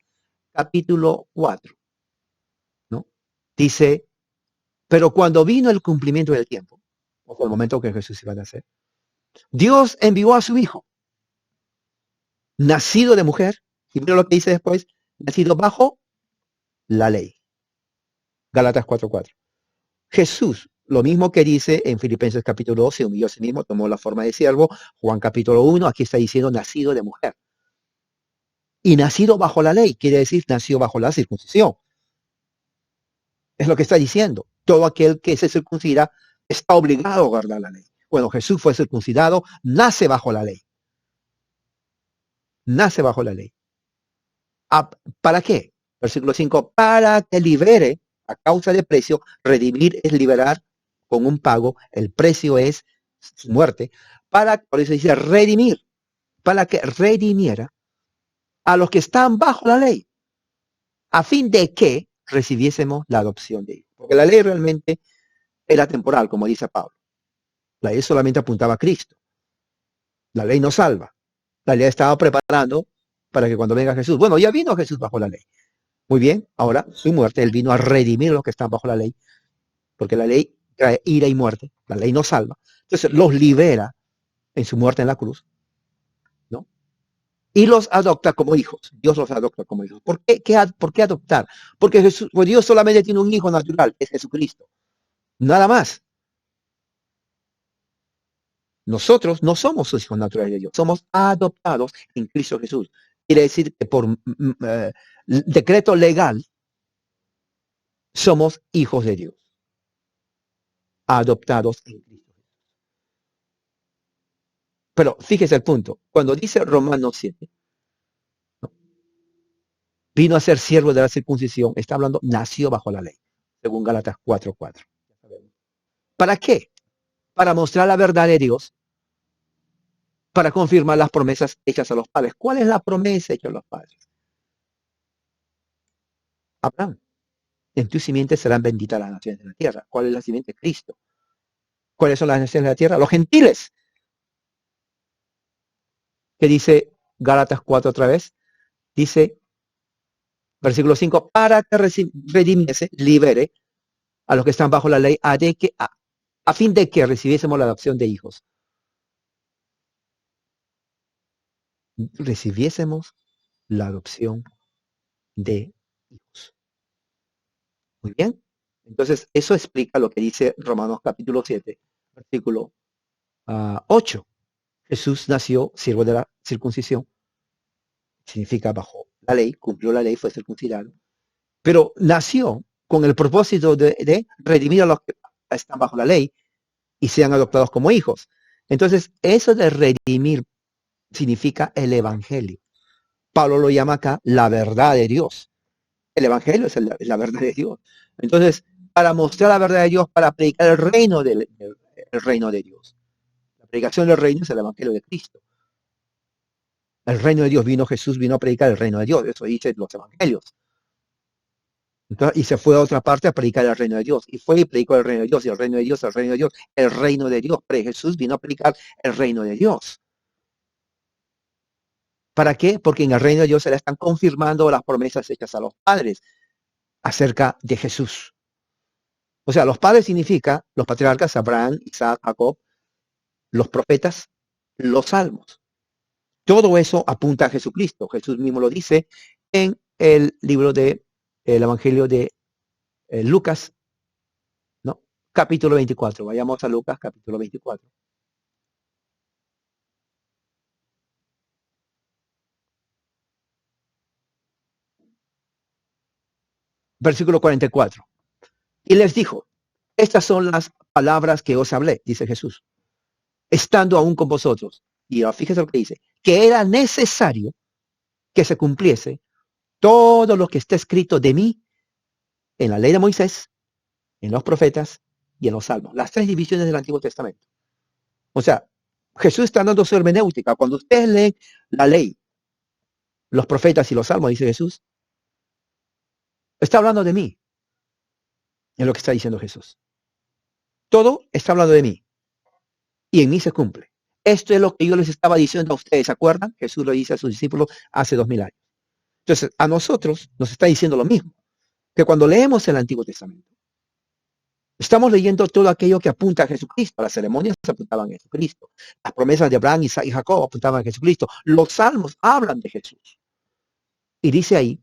capítulo 4, ¿no? Dice, pero cuando vino el cumplimiento del tiempo, o fue el momento que Jesús iba a nacer, Dios envió a su Hijo, nacido de mujer, y mira lo que dice después, nacido bajo la ley. Gálatas 4:4. Jesús, lo mismo que dice en Filipenses capítulo 2, se humilló a sí mismo, tomó la forma de siervo. Juan capítulo 1, aquí está diciendo nacido de mujer. Y nacido bajo la ley, quiere decir nació bajo la circuncisión. Es lo que está diciendo. Todo aquel que se circuncida está obligado a guardar la ley. Bueno, Jesús fue circuncidado, nace bajo la ley. Nace bajo la ley. ¿Para qué? Versículo 5, para que libere a causa de precio. Redimir es liberar con un pago, el precio es su muerte, por eso dice redimir, para que redimiera a los que están bajo la ley, a fin de que recibiésemos la adopción de ellos. Porque la ley realmente era temporal, como dice Pablo. La ley solamente apuntaba a Cristo. La ley no salva. La ley estaba preparando para que cuando venga Jesús, bueno, ya vino Jesús bajo la ley, Muy bien, ahora su muerte, él vino a redimir a los que están bajo la ley, porque la ley trae ira y muerte, la ley no salva. Entonces los libera en su muerte en la cruz, ¿no? Y los adopta como hijos. Dios los adopta como hijos. ¿Por qué adoptar? Porque pues Dios solamente tiene un hijo natural, es Jesucristo. Nada más. Nosotros no somos sus hijos naturales de Dios, somos adoptados en Cristo Jesús. Quiere decir que por decreto legal somos hijos de Dios, adoptados en Cristo. Pero fíjese el punto, cuando dice Romanos 7, ¿no? Vino a ser siervo de la circuncisión, está hablando, nació bajo la ley, según Gálatas 4:4. ¿Para qué? Para mostrar la verdad de Dios, para confirmar las promesas hechas a los padres. ¿Cuál es la promesa hecha a los padres? Abraham. En tu simiente serán benditas las naciones de la tierra. ¿Cuál es la simiente? Cristo. ¿Cuáles son las naciones de la tierra? Los gentiles. ¿Qué dice Gálatas 4 otra vez? Dice, versículo 5, para que redimiese, libere a los que están bajo la ley, a fin de que recibiésemos la adopción de hijos. Recibiésemos la adopción de hijos. Muy bien. Entonces, eso explica lo que dice Romanos capítulo 7, versículo 8. Jesús nació siervo de la circuncisión, significa bajo la ley, cumplió la ley, fue circuncidado, pero nació con el propósito de redimir a los que están bajo la ley y sean adoptados como hijos. Entonces, eso de redimir significa el evangelio. Pablo lo llama acá la verdad de Dios. El evangelio es la verdad de Dios. Entonces, para mostrar la verdad de Dios, para predicar el reino de Dios. La predicación del reino es el evangelio de Cristo. El reino de Dios vino, Jesús vino a predicar el reino de Dios. Eso dicen los evangelios. Entonces, y se fue a otra parte a predicar el reino de Dios. Y fue y predicó el reino de Dios, y el reino de Dios, el reino de Dios, el reino de Dios. Pero Jesús vino a predicar el reino de Dios. ¿Para qué? Porque en el reino de Dios se le están confirmando las promesas hechas a los padres acerca de Jesús. O sea, los padres significa los patriarcas Abraham, Isaac, Jacob, los profetas, los salmos. Todo eso apunta a Jesucristo. Jesús mismo lo dice en el libro de el Evangelio de Lucas, ¿no? Capítulo 24. Vayamos a Lucas, capítulo 24. Versículo 44. Y les dijo, estas son las palabras que os hablé, dice Jesús, estando aún con vosotros. Y ahora fíjese lo que dice, que era necesario que se cumpliese todo lo que está escrito de mí en la ley de Moisés, en los profetas y en los salmos. Las tres divisiones del Antiguo Testamento. O sea, Jesús está dando su hermenéutica. Cuando ustedes leen la ley, los profetas y los salmos, dice Jesús, está hablando de mí, es lo que está diciendo Jesús. Todo está hablando de mí y en mí se cumple. Esto es lo que yo les estaba diciendo a ustedes, ¿se acuerdan? Jesús lo dice a sus discípulos hace 2000 años. Entonces, a nosotros nos está diciendo lo mismo, que cuando leemos el Antiguo Testamento, estamos leyendo todo aquello que apunta a Jesucristo. Las ceremonias apuntaban a Jesucristo. Las promesas de Abraham, Isaac y Jacob apuntaban a Jesucristo. Los salmos hablan de Jesús. Y dice ahí,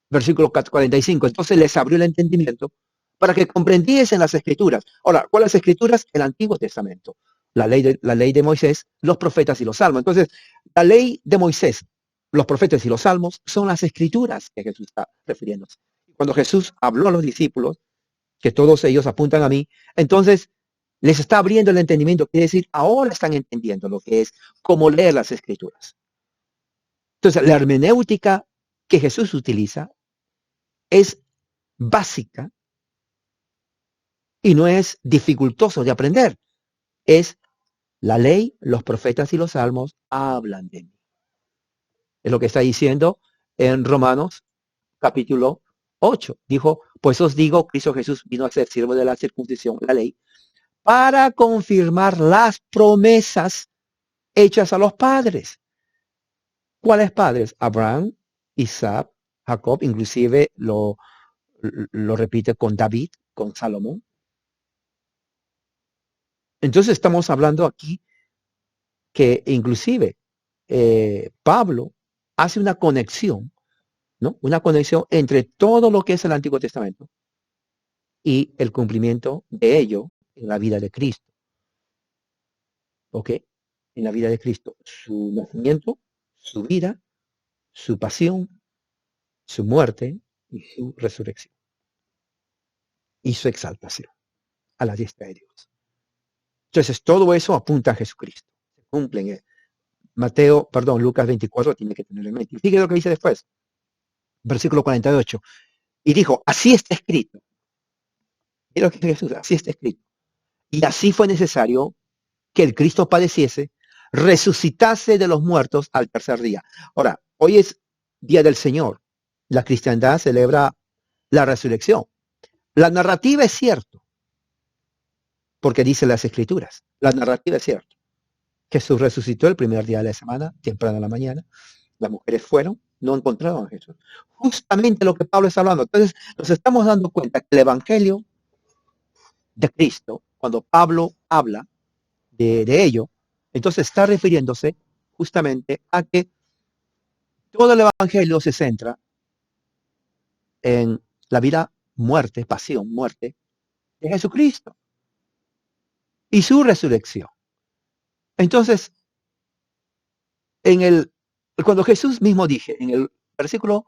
versículo 45, entonces les abrió el entendimiento para que comprendiesen las escrituras. Ahora, ¿cuáles escrituras? El Antiguo Testamento. La ley de Moisés, los profetas y los salmos. Entonces, la ley de Moisés, los profetas y los salmos son las escrituras que Jesús está refiriéndose. Cuando Jesús habló a los discípulos, que todos ellos apuntan a mí, entonces les está abriendo el entendimiento, quiere decir, ahora están entendiendo lo que es cómo leer las escrituras. Entonces, la hermenéutica que Jesús utiliza es básica y no es dificultoso de aprender. Es la ley, los profetas y los salmos hablan de mí. Es lo que está diciendo en Romanos capítulo 8. Dijo, pues os digo, Cristo Jesús vino a ser siervo de la circuncisión, la ley, para confirmar las promesas hechas a los padres. ¿Cuáles padres? Abraham, Isaac, Jacob, inclusive lo repite con David, con Salomón. Entonces estamos hablando aquí que inclusive Pablo hace una conexión, ¿no? Una conexión entre todo lo que es el Antiguo Testamento y el cumplimiento de ello en la vida de Cristo, ¿ok? En la vida de Cristo, su nacimiento, su vida, su pasión, su muerte y su resurrección y su exaltación a la diestra de Dios. Entonces todo eso apunta a Jesucristo. Se cumple en él. Lucas 24 tiene que tener en mente. Y fíjate lo que dice después, versículo 48. Y dijo, así está escrito. Mira lo que dice Jesús, así está escrito. Y así fue necesario que el Cristo padeciese, resucitase de los muertos al tercer día. Ahora, hoy es Día del Señor. La cristiandad celebra la resurrección. La narrativa es cierto, porque dice las Escrituras. La narrativa es cierto. Jesús resucitó el primer día de la semana, temprano en la mañana. Las mujeres fueron, no encontraron a Jesús. Justamente lo que Pablo está hablando. Entonces, nos estamos dando cuenta que el Evangelio de Cristo, cuando Pablo habla de ello, entonces está refiriéndose justamente a que todo el Evangelio se centra en la vida, muerte, pasión, muerte de Jesucristo y su resurrección. Entonces, cuando Jesús mismo dije, en el versículo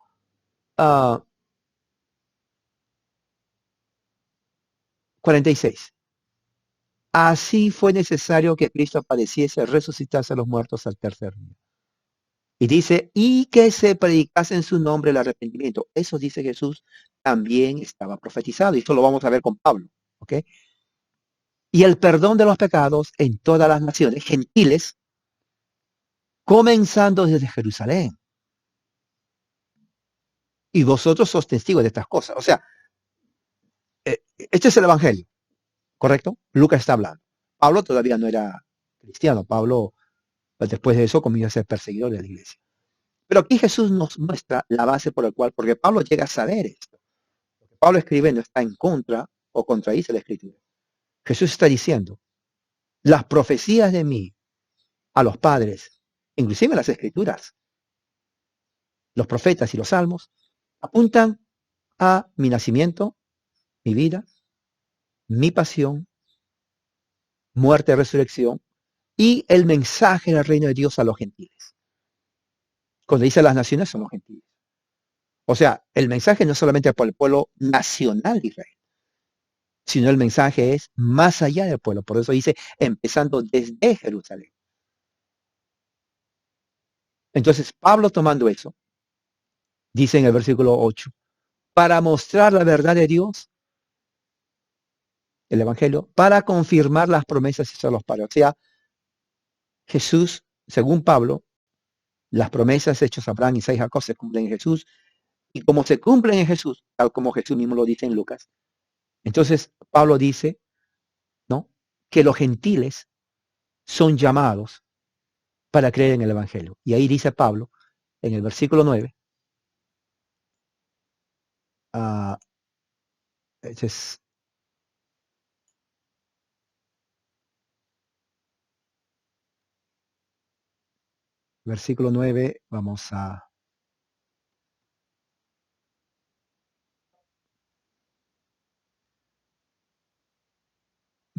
46, así fue necesario que Cristo padeciese, resucitase a los muertos al tercer día. Y dice, y que se predicase en su nombre el arrepentimiento. Eso dice Jesús, también estaba profetizado. Y esto lo vamos a ver con Pablo. ¿Ok? Y el perdón de los pecados en todas las naciones gentiles, comenzando desde Jerusalén. Y vosotros sois testigos de estas cosas. O sea, este es el Evangelio, ¿correcto? Lucas está hablando. Pablo todavía no era cristiano. Pablo, después de eso, comienza a ser perseguidor de la iglesia. Pero aquí Jesús nos muestra la base por la cual, porque Pablo llega a saber esto. Lo que Pablo escribe no está en contra o contradice la Escritura. Jesús está diciendo, las profecías de mí a los padres, inclusive las Escrituras, los profetas y los salmos, apuntan a mi nacimiento, mi vida, mi pasión, muerte, resurrección y el mensaje del reino de Dios a los gentiles. Cuando dice las naciones son los gentiles. O sea, el mensaje no es solamente para el pueblo nacional de Israel, sino el mensaje es más allá del pueblo. Por eso dice, empezando desde Jerusalén. Entonces, Pablo tomando eso, dice en el versículo 8, para mostrar la verdad de Dios, el Evangelio, para confirmar las promesas hechas a los padres. O sea, Jesús, según Pablo, las promesas hechas a Abraham, Isaac y Jacob se cumplen en Jesús. Y como se cumplen en Jesús, tal como Jesús mismo lo dice en Lucas, entonces Pablo dice, ¿no?, que los gentiles son llamados para creer en el Evangelio. Y ahí dice Pablo, en el versículo 9, este es versículo 9, vamos a...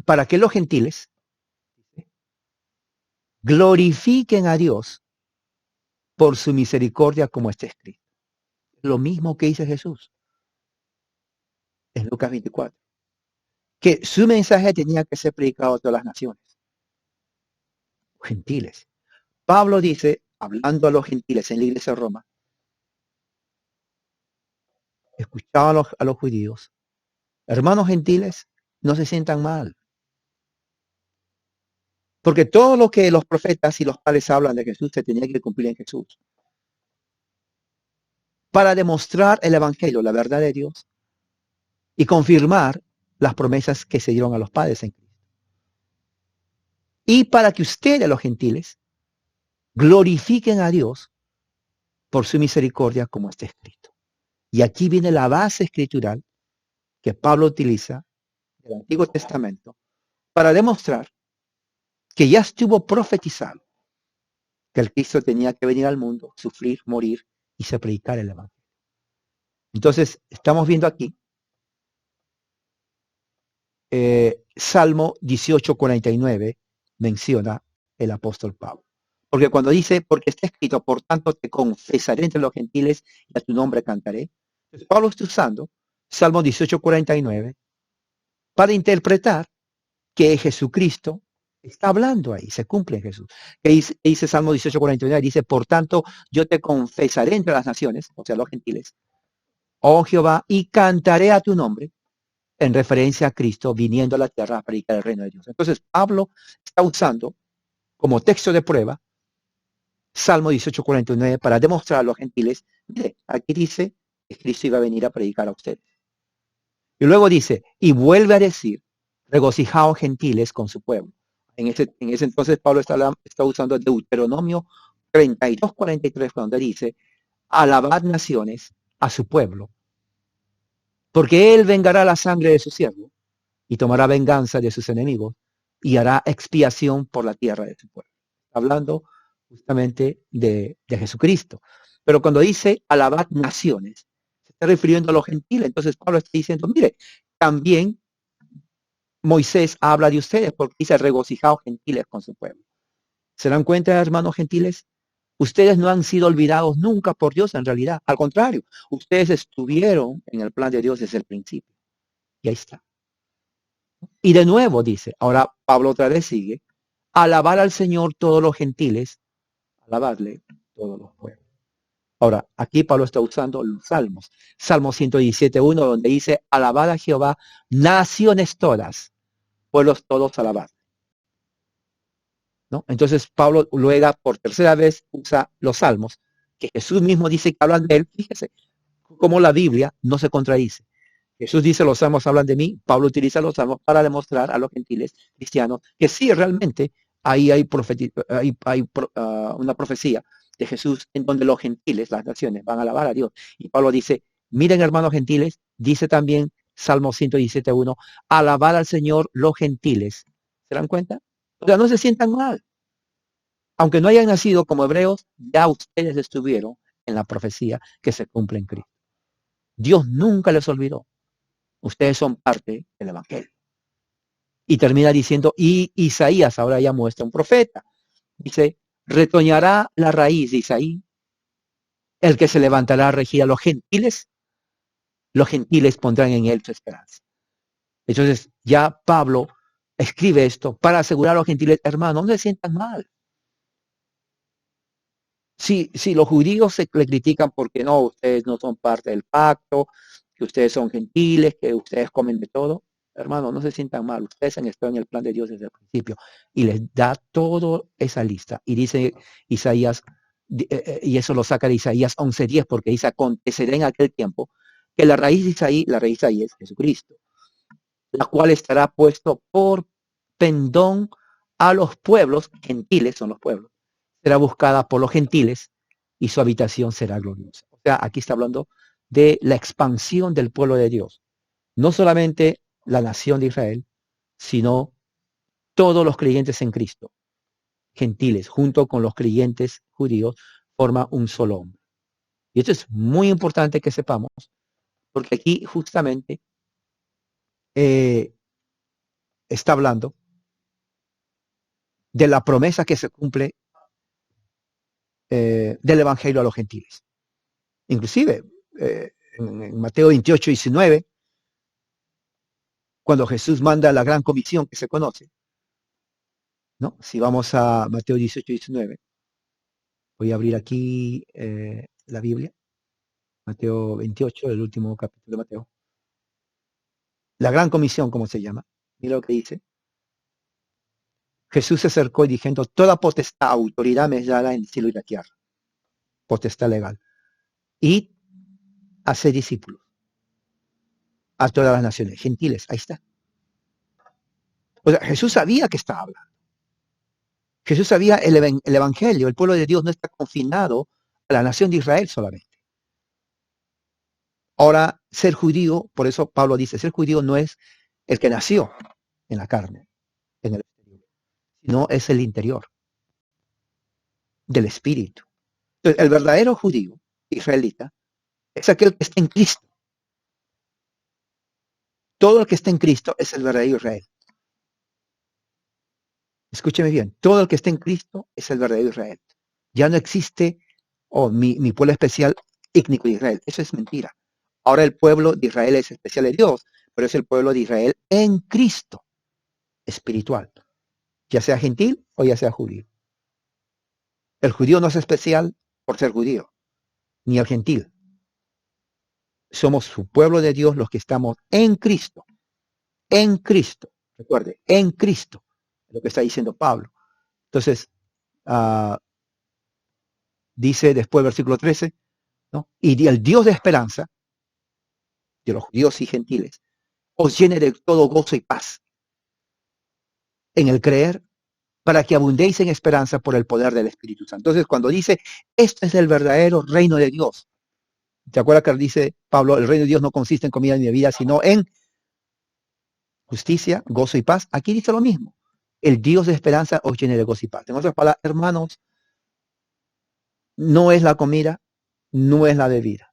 Para que los gentiles glorifiquen a Dios por su misericordia como está escrito. Lo mismo que dice Jesús en Lucas 24. Que su mensaje tenía que ser predicado a todas las naciones. Gentiles. Pablo dice, hablando a los gentiles en la iglesia de Roma, escuchaban a los judíos, hermanos gentiles, no se sientan mal. Porque todo lo que los profetas y los padres hablan de Jesús se tenía que cumplir en Jesús. Para demostrar el Evangelio, la verdad de Dios, y confirmar las promesas que se dieron a los padres en Cristo. Y para que ustedes, los gentiles, glorifiquen a Dios por su misericordia, como está escrito. Y aquí viene la base escritural que Pablo utiliza del Antiguo Testamento para demostrar que ya estuvo profetizado que el Cristo tenía que venir al mundo, sufrir, morir y se predicar el Evangelio. Entonces, estamos viendo aquí Salmo 18:49 menciona el apóstol Pablo. Porque cuando dice, porque está escrito, por tanto te confesaré entre los gentiles y a tu nombre cantaré. Entonces, Pablo está usando Salmo 18:49 para interpretar que Jesucristo está hablando ahí, se cumple en Jesús. Que dice Salmo 18:49, dice, por tanto yo te confesaré entre las naciones, o sea, los gentiles, oh Jehová, y cantaré a tu nombre, en referencia a Cristo viniendo a la tierra a predicar el reino de Dios. Entonces, Pablo está usando como texto de prueba Salmo 18:49 para demostrar a los gentiles, mire, aquí dice que Cristo iba a venir a predicar a ustedes. Y luego dice, y vuelve a decir, regocijaos gentiles con su pueblo. En ese entonces Pablo está usando Deuteronomio 32:43, donde dice, alabad naciones a su pueblo, porque él vengará la sangre de su siervo y tomará venganza de sus enemigos y hará expiación por la tierra de su pueblo. Hablando justamente de Jesucristo. Pero cuando dice alabad naciones, se está refiriendo a los gentiles. Entonces Pablo está diciendo, mire, también Moisés habla de ustedes porque dice regocijaos gentiles con su pueblo. ¿Se dan cuenta, hermanos gentiles? Ustedes no han sido olvidados nunca por Dios en realidad. Al contrario, ustedes estuvieron en el plan de Dios desde el principio. Y ahí está. Y de nuevo dice, ahora Pablo otra vez sigue, alabar al Señor todos los gentiles, alabarle todos los pueblos. Ahora, aquí Pablo está usando los salmos. Salmo 117:1, donde dice, alabad a Jehová, naciones todas, pueblos todos alabad. ¿No? Entonces Pablo luego por tercera vez usa los salmos, que Jesús mismo dice que hablan de él. Fíjese cómo la Biblia no se contradice. Jesús dice los salmos hablan de mí, Pablo utiliza los salmos para demostrar a los gentiles cristianos que sí, realmente ahí hay una profecía de Jesús en donde los gentiles, las naciones, van a alabar a Dios. Y Pablo dice, miren hermanos gentiles, dice también Salmo 117:1, alabar al Señor los gentiles. ¿Se dan cuenta? O sea, no se sientan mal. Aunque no hayan nacido como hebreos, ya ustedes estuvieron en la profecía que se cumple en Cristo. Dios nunca les olvidó. Ustedes son parte del Evangelio. Y termina diciendo, y Isaías ahora ya muestra un profeta. Dice, retoñará la raíz de Isaí, el que se levantará a regir a los gentiles pondrán en él su esperanza. Entonces ya Pablo escribe esto para asegurar a los gentiles, hermanos, no se sientan mal. Si los judíos le critican porque no, ustedes no son parte del pacto, que ustedes son gentiles, que ustedes comen de todo, hermano, no se sientan mal, ustedes han estado en el plan de Dios desde el principio y les da toda esa lista. Y dice Isaías, y eso lo saca de Isaías 11:10, porque dice, acontecerá en aquel tiempo que la raíz de Isaí es Jesucristo, la cual estará puesto por pendón a los pueblos, gentiles son los pueblos, será buscada por los gentiles y su habitación será gloriosa. O sea, aquí está hablando de la expansión del pueblo de Dios. No solamente la nación de Israel, sino todos los creyentes en Cristo, gentiles, junto con los creyentes judíos, forma un solo hombre. Y esto es muy importante que sepamos, porque aquí justamente está hablando de la promesa que se cumple del Evangelio a los gentiles. Inclusive, en Mateo 28:19, cuando Jesús manda la gran comisión que se conoce, ¿no? Si vamos a Mateo 18:19, voy a abrir aquí la Biblia, Mateo 28, el último capítulo de Mateo. La gran comisión, ¿cómo se llama? Mira lo que dice. Jesús se acercó y diciendo, toda potestad, autoridad me es dada en el cielo y la tierra. Potestad legal. Y hacer discípulos a todas las naciones, gentiles, ahí está. O sea, Jesús sabía que estaba hablando. Jesús sabía el Evangelio, el pueblo de Dios no está confinado a la nación de Israel solamente. Ahora, ser judío, por eso Pablo dice, ser judío no es el que nació en la carne, en el exterior, sino es el interior del espíritu. Entonces, el verdadero judío, israelita, es aquel que está en Cristo. Todo el que está en Cristo es el verdadero Israel. Escúcheme bien, todo el que está en Cristo es el verdadero Israel. Ya no existe, mi pueblo especial, ígnico de Israel. Eso es mentira. Ahora el pueblo de Israel es especial de Dios, pero es el pueblo de Israel en Cristo, espiritual, ya sea gentil o ya sea judío. El judío no es especial por ser judío, ni el gentil. Somos su pueblo de Dios los que estamos en Cristo. En Cristo. Recuerde, en Cristo. Es lo que está diciendo Pablo. Entonces, dice después, versículo 13, ¿no? Y el Dios de esperanza, de los judíos y gentiles, os llene de todo gozo y paz en el creer, para que abundéis en esperanza por el poder del Espíritu Santo. Entonces, cuando dice, este es el verdadero reino de Dios, ¿te acuerdas que dice Pablo, el reino de Dios no consiste en comida ni bebida, sino en justicia, gozo y paz? Aquí dice lo mismo. El Dios de esperanza os llene de gozo y paz. En otras palabras, hermanos, no es la comida, no es la bebida.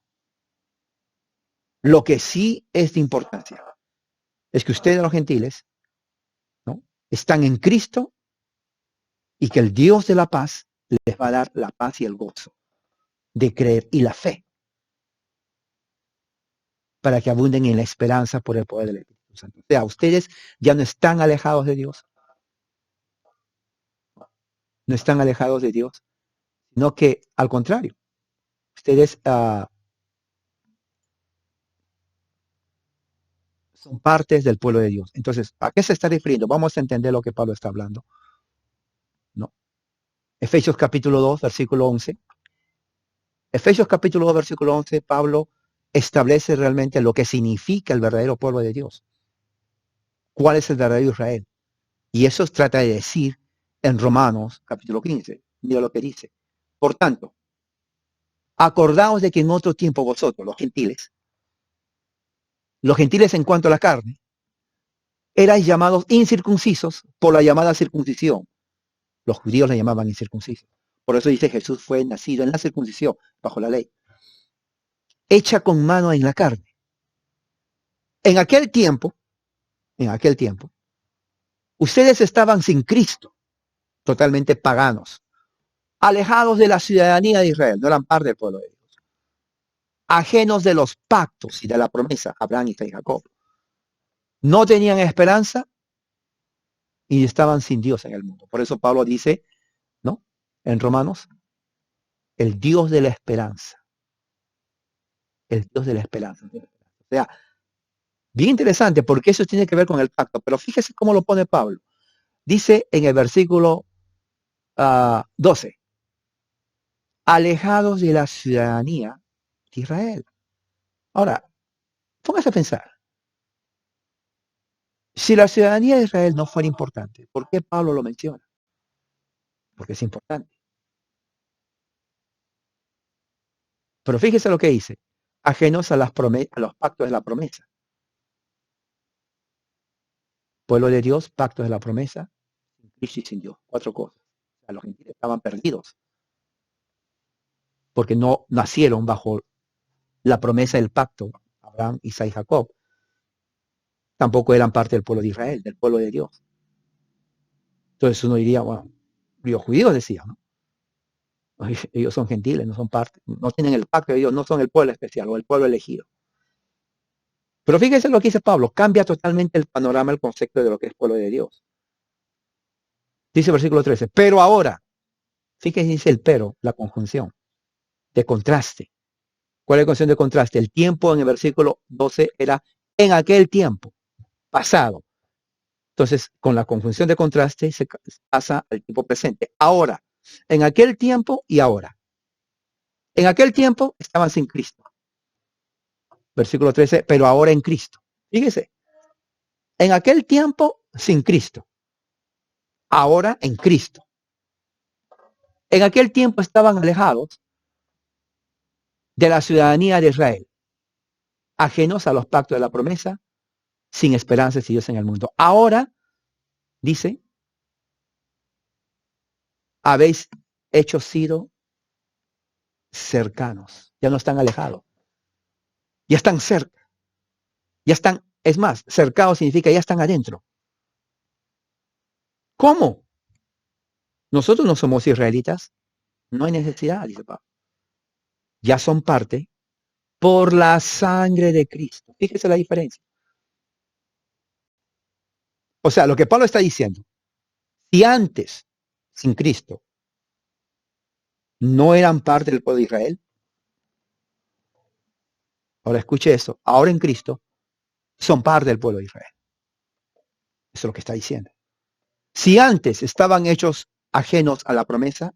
Lo que sí es de importancia es que ustedes, los gentiles, ¿no?, están en Cristo y que el Dios de la paz les va a dar la paz y el gozo de creer y la fe para que abunden en la esperanza por el poder del Espíritu Santo. O sea, ustedes ya no están alejados de Dios, no están alejados de Dios, sino que al contrario, ustedes son partes del pueblo de Dios. Entonces, ¿a qué se está refiriendo? Vamos a entender lo que Pablo está hablando, ¿no? Efesios capítulo 2, versículo 11. Efesios capítulo 2, versículo 11, Pablo establece realmente lo que significa el verdadero pueblo de Dios. ¿Cuál es el verdadero Israel? Y eso trata de decir en Romanos capítulo 15. Mira lo que dice. Por tanto, acordaos de que en otro tiempo vosotros, los gentiles en cuanto a la carne, erais llamados incircuncisos por la llamada circuncisión. Los judíos le llamaban incircuncisos. Por eso dice Jesús fue nacido en la circuncisión, bajo la ley, hecha con mano en la carne. En aquel tiempo, ustedes estaban sin Cristo, totalmente paganos, alejados de la ciudadanía de Israel, no eran parte del pueblo de Dios, ajenos de los pactos y de la promesa, Abraham, Isaac y Jacob. No tenían esperanza y estaban sin Dios en el mundo. Por eso Pablo dice, ¿no?, en Romanos, el Dios de la esperanza. El Dios de la esperanza. O sea, bien interesante, porque eso tiene que ver con el pacto. Pero fíjese cómo lo pone Pablo. Dice en el versículo 12, alejados de la ciudadanía de Israel. Ahora, póngase a pensar. Si la ciudadanía de Israel no fuera importante, ¿por qué Pablo lo menciona? Porque es importante. Pero fíjese lo que dice. Ajenos a los pactos de la promesa. Pueblo de Dios, pactos de la promesa, sin Cristo y sin Dios. 4 cosas. O sea, los gentiles estaban perdidos porque no nacieron bajo la promesa del pacto, Abraham, Isaac y Jacob. Tampoco eran parte del pueblo de Israel, del pueblo de Dios. Entonces uno diría, bueno, los judíos decían, ¿no? Ellos son gentiles, no son parte, no tienen el pacto de Dios, no son el pueblo especial o el pueblo elegido. Pero fíjense lo que dice Pablo, cambia totalmente el panorama, el concepto de lo que es pueblo de Dios. Dice el versículo 13, pero ahora, fíjense, dice el pero, la conjunción de contraste. ¿Cuál es la conjunción de contraste? El tiempo en el versículo 12 era en aquel tiempo, pasado. Entonces, con la conjunción de contraste se pasa al tiempo presente. Ahora, en aquel tiempo y ahora. En aquel tiempo estaban sin Cristo. Versículo 13, pero ahora en Cristo. Fíjese, en aquel tiempo sin Cristo. Ahora en Cristo. En aquel tiempo estaban alejados de la ciudadanía de Israel, ajenos a los pactos de la promesa, sin esperanza y Dios en el mundo. Ahora, dice, habéis hecho sido cercanos, ya no están alejados, ya están cerca, ya están, es más, cercados significa ya están adentro. ¿Cómo? Nosotros no somos israelitas, no hay necesidad, dice Pablo. Ya son parte por la sangre de Cristo. Fíjese la diferencia. O sea, lo que Pablo está diciendo, si antes, sin Cristo, no eran parte del pueblo de Israel, ahora escuche eso, ahora en Cristo son parte del pueblo de Israel. Eso es lo que está diciendo. Si antes estaban hechos ajenos a la promesa,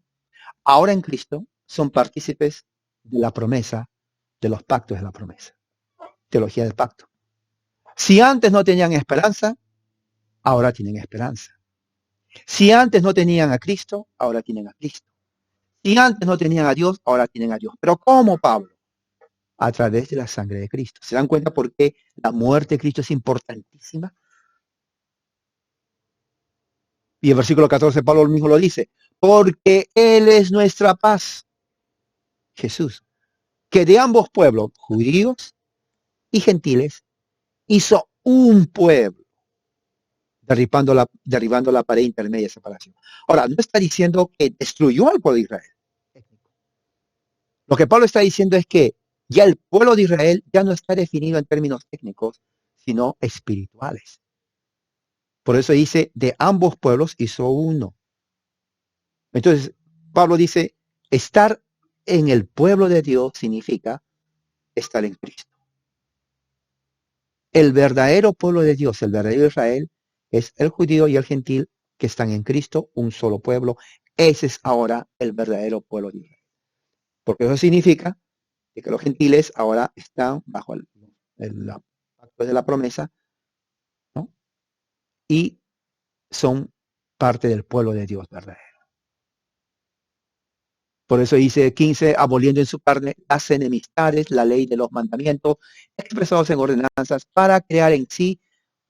ahora en Cristo son partícipes de la promesa, de los pactos de la promesa. Teología del pacto. Si antes no tenían esperanza, ahora tienen esperanza. Si antes no tenían a Cristo, ahora tienen a Cristo. Si antes no tenían a Dios, ahora tienen a Dios. Pero ¿cómo, Pablo? A través de la sangre de Cristo. ¿Se dan cuenta por qué la muerte de Cristo es importantísima? Y el versículo 14, Pablo mismo lo dice, porque Él es nuestra paz, Jesús, que de ambos pueblos, judíos y gentiles, hizo un pueblo, derribando la pared intermedia de separación. Ahora, no está diciendo que destruyó al pueblo de Israel. Lo que Pablo está diciendo es que ya el pueblo de Israel ya no está definido en términos técnicos, sino espirituales. Por eso dice, de ambos pueblos hizo uno. Entonces, Pablo dice, estar en el pueblo de Dios significa estar en Cristo. El verdadero pueblo de Dios, el verdadero Israel, es el judío y el gentil que están en Cristo, un solo pueblo. Ese es ahora el verdadero pueblo de Israel. Porque eso significa que los gentiles ahora están bajo el pacto de la promesa, ¿no? Y son parte del pueblo de Dios verdadero. Por eso dice 15, aboliendo en su carne las enemistades, la ley de los mandamientos, expresados en ordenanzas, para crear en sí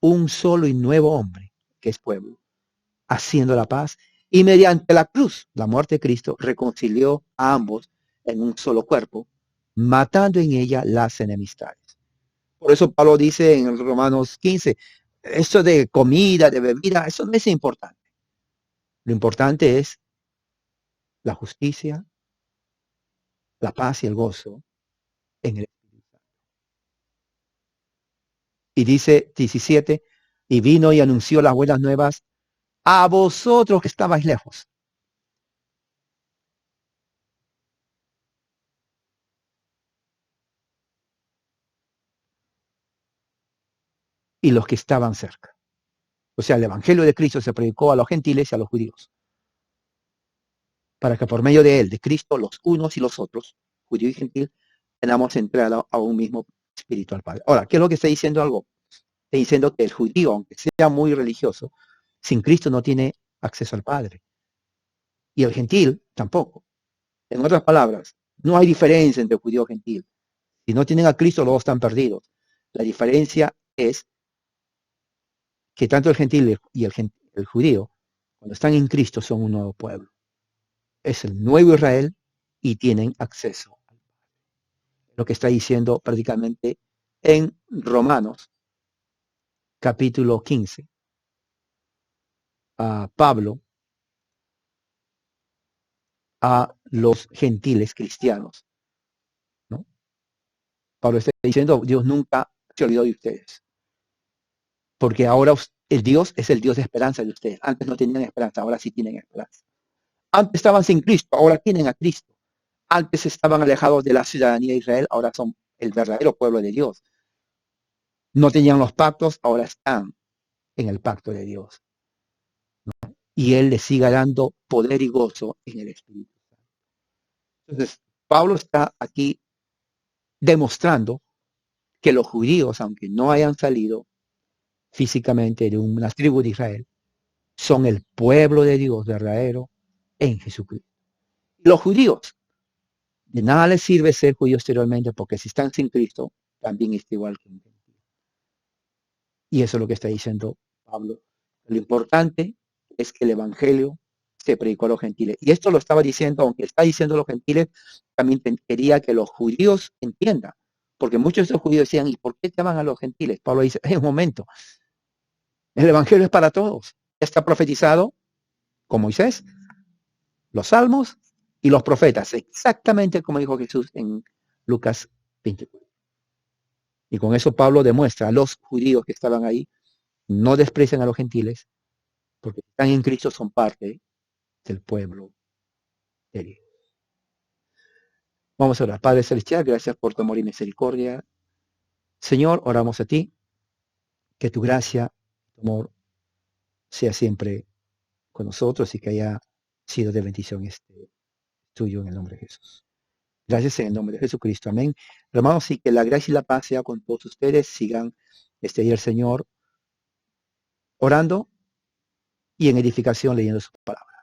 un solo y nuevo hombre, que es pueblo, haciendo la paz, y mediante la cruz, la muerte de Cristo, reconcilió a ambos en un solo cuerpo, matando en ella las enemistades. Por eso Pablo dice en Romanos 15, eso de comida, de bebida, eso no es importante. Lo importante es la justicia, la paz y el gozo en el Espíritu Santo. Y dice 17, y vino y anunció las buenas nuevas a vosotros que estabais lejos. Y los que estaban cerca. O sea, el Evangelio de Cristo se predicó a los gentiles y a los judíos. Para que por medio de él, de Cristo, los unos y los otros, judío y gentil, tengamos entrada a un mismo espíritu al Padre. Ahora, ¿qué es lo que está diciendo algo? Está diciendo que el judío, aunque sea muy religioso, sin Cristo no tiene acceso al Padre. Y el gentil tampoco. En otras palabras, no hay diferencia entre judío y gentil. Si no tienen a Cristo, los dos están perdidos. La diferencia es que tanto el gentil y el judío, cuando están en Cristo, son un nuevo pueblo. Es el nuevo Israel y tienen acceso. Lo que está diciendo prácticamente en Romanos, capítulo 15, a Pablo, a los gentiles cristianos, ¿no? Pablo está diciendo, Dios nunca se olvidó de ustedes, porque ahora el Dios es el Dios de esperanza de ustedes. Antes no tenían esperanza, ahora sí tienen esperanza. Antes estaban sin Cristo, ahora tienen a Cristo. Antes estaban alejados de la ciudadanía de Israel, ahora son el verdadero pueblo de Dios. No tenían los pactos, ahora están en el pacto de Dios. Y Él les siga dando poder y gozo en el Espíritu. Entonces, Pablo está aquí demostrando que los judíos, aunque no hayan salido físicamente de una tribu de Israel, son el pueblo de Dios verdadero en Jesucristo. Los judíos De nada les sirve ser judíos exteriormente, porque si están sin Cristo, también está igual que un gentil. Y eso es lo que está diciendo Pablo. Lo importante es que el Evangelio se predicó a los gentiles. Y esto lo estaba diciendo, aunque está diciendo a los gentiles, también quería que los judíos entiendan. Porque muchos de esos judíos decían, ¿y por qué llaman a los gentiles? Pablo dice, un momento, el Evangelio es para todos. Está profetizado con Moisés, los salmos y los profetas, exactamente como dijo Jesús en Lucas 24. Y con eso Pablo demuestra a los judíos que estaban ahí, no desprecian a los gentiles, porque están en Cristo, son parte del pueblo de Dios. Vamos a orar. Padre Celestial, gracias por tu amor y misericordia. Señor, oramos a ti, que tu gracia, tu amor, sea siempre con nosotros y que haya sido de bendición este tuyo en el nombre de Jesús. Gracias en el nombre de Jesucristo. Amén. Hermanos, y que la gracia y la paz sea con todos ustedes. Sigan este día el Señor orando y en edificación leyendo su palabra.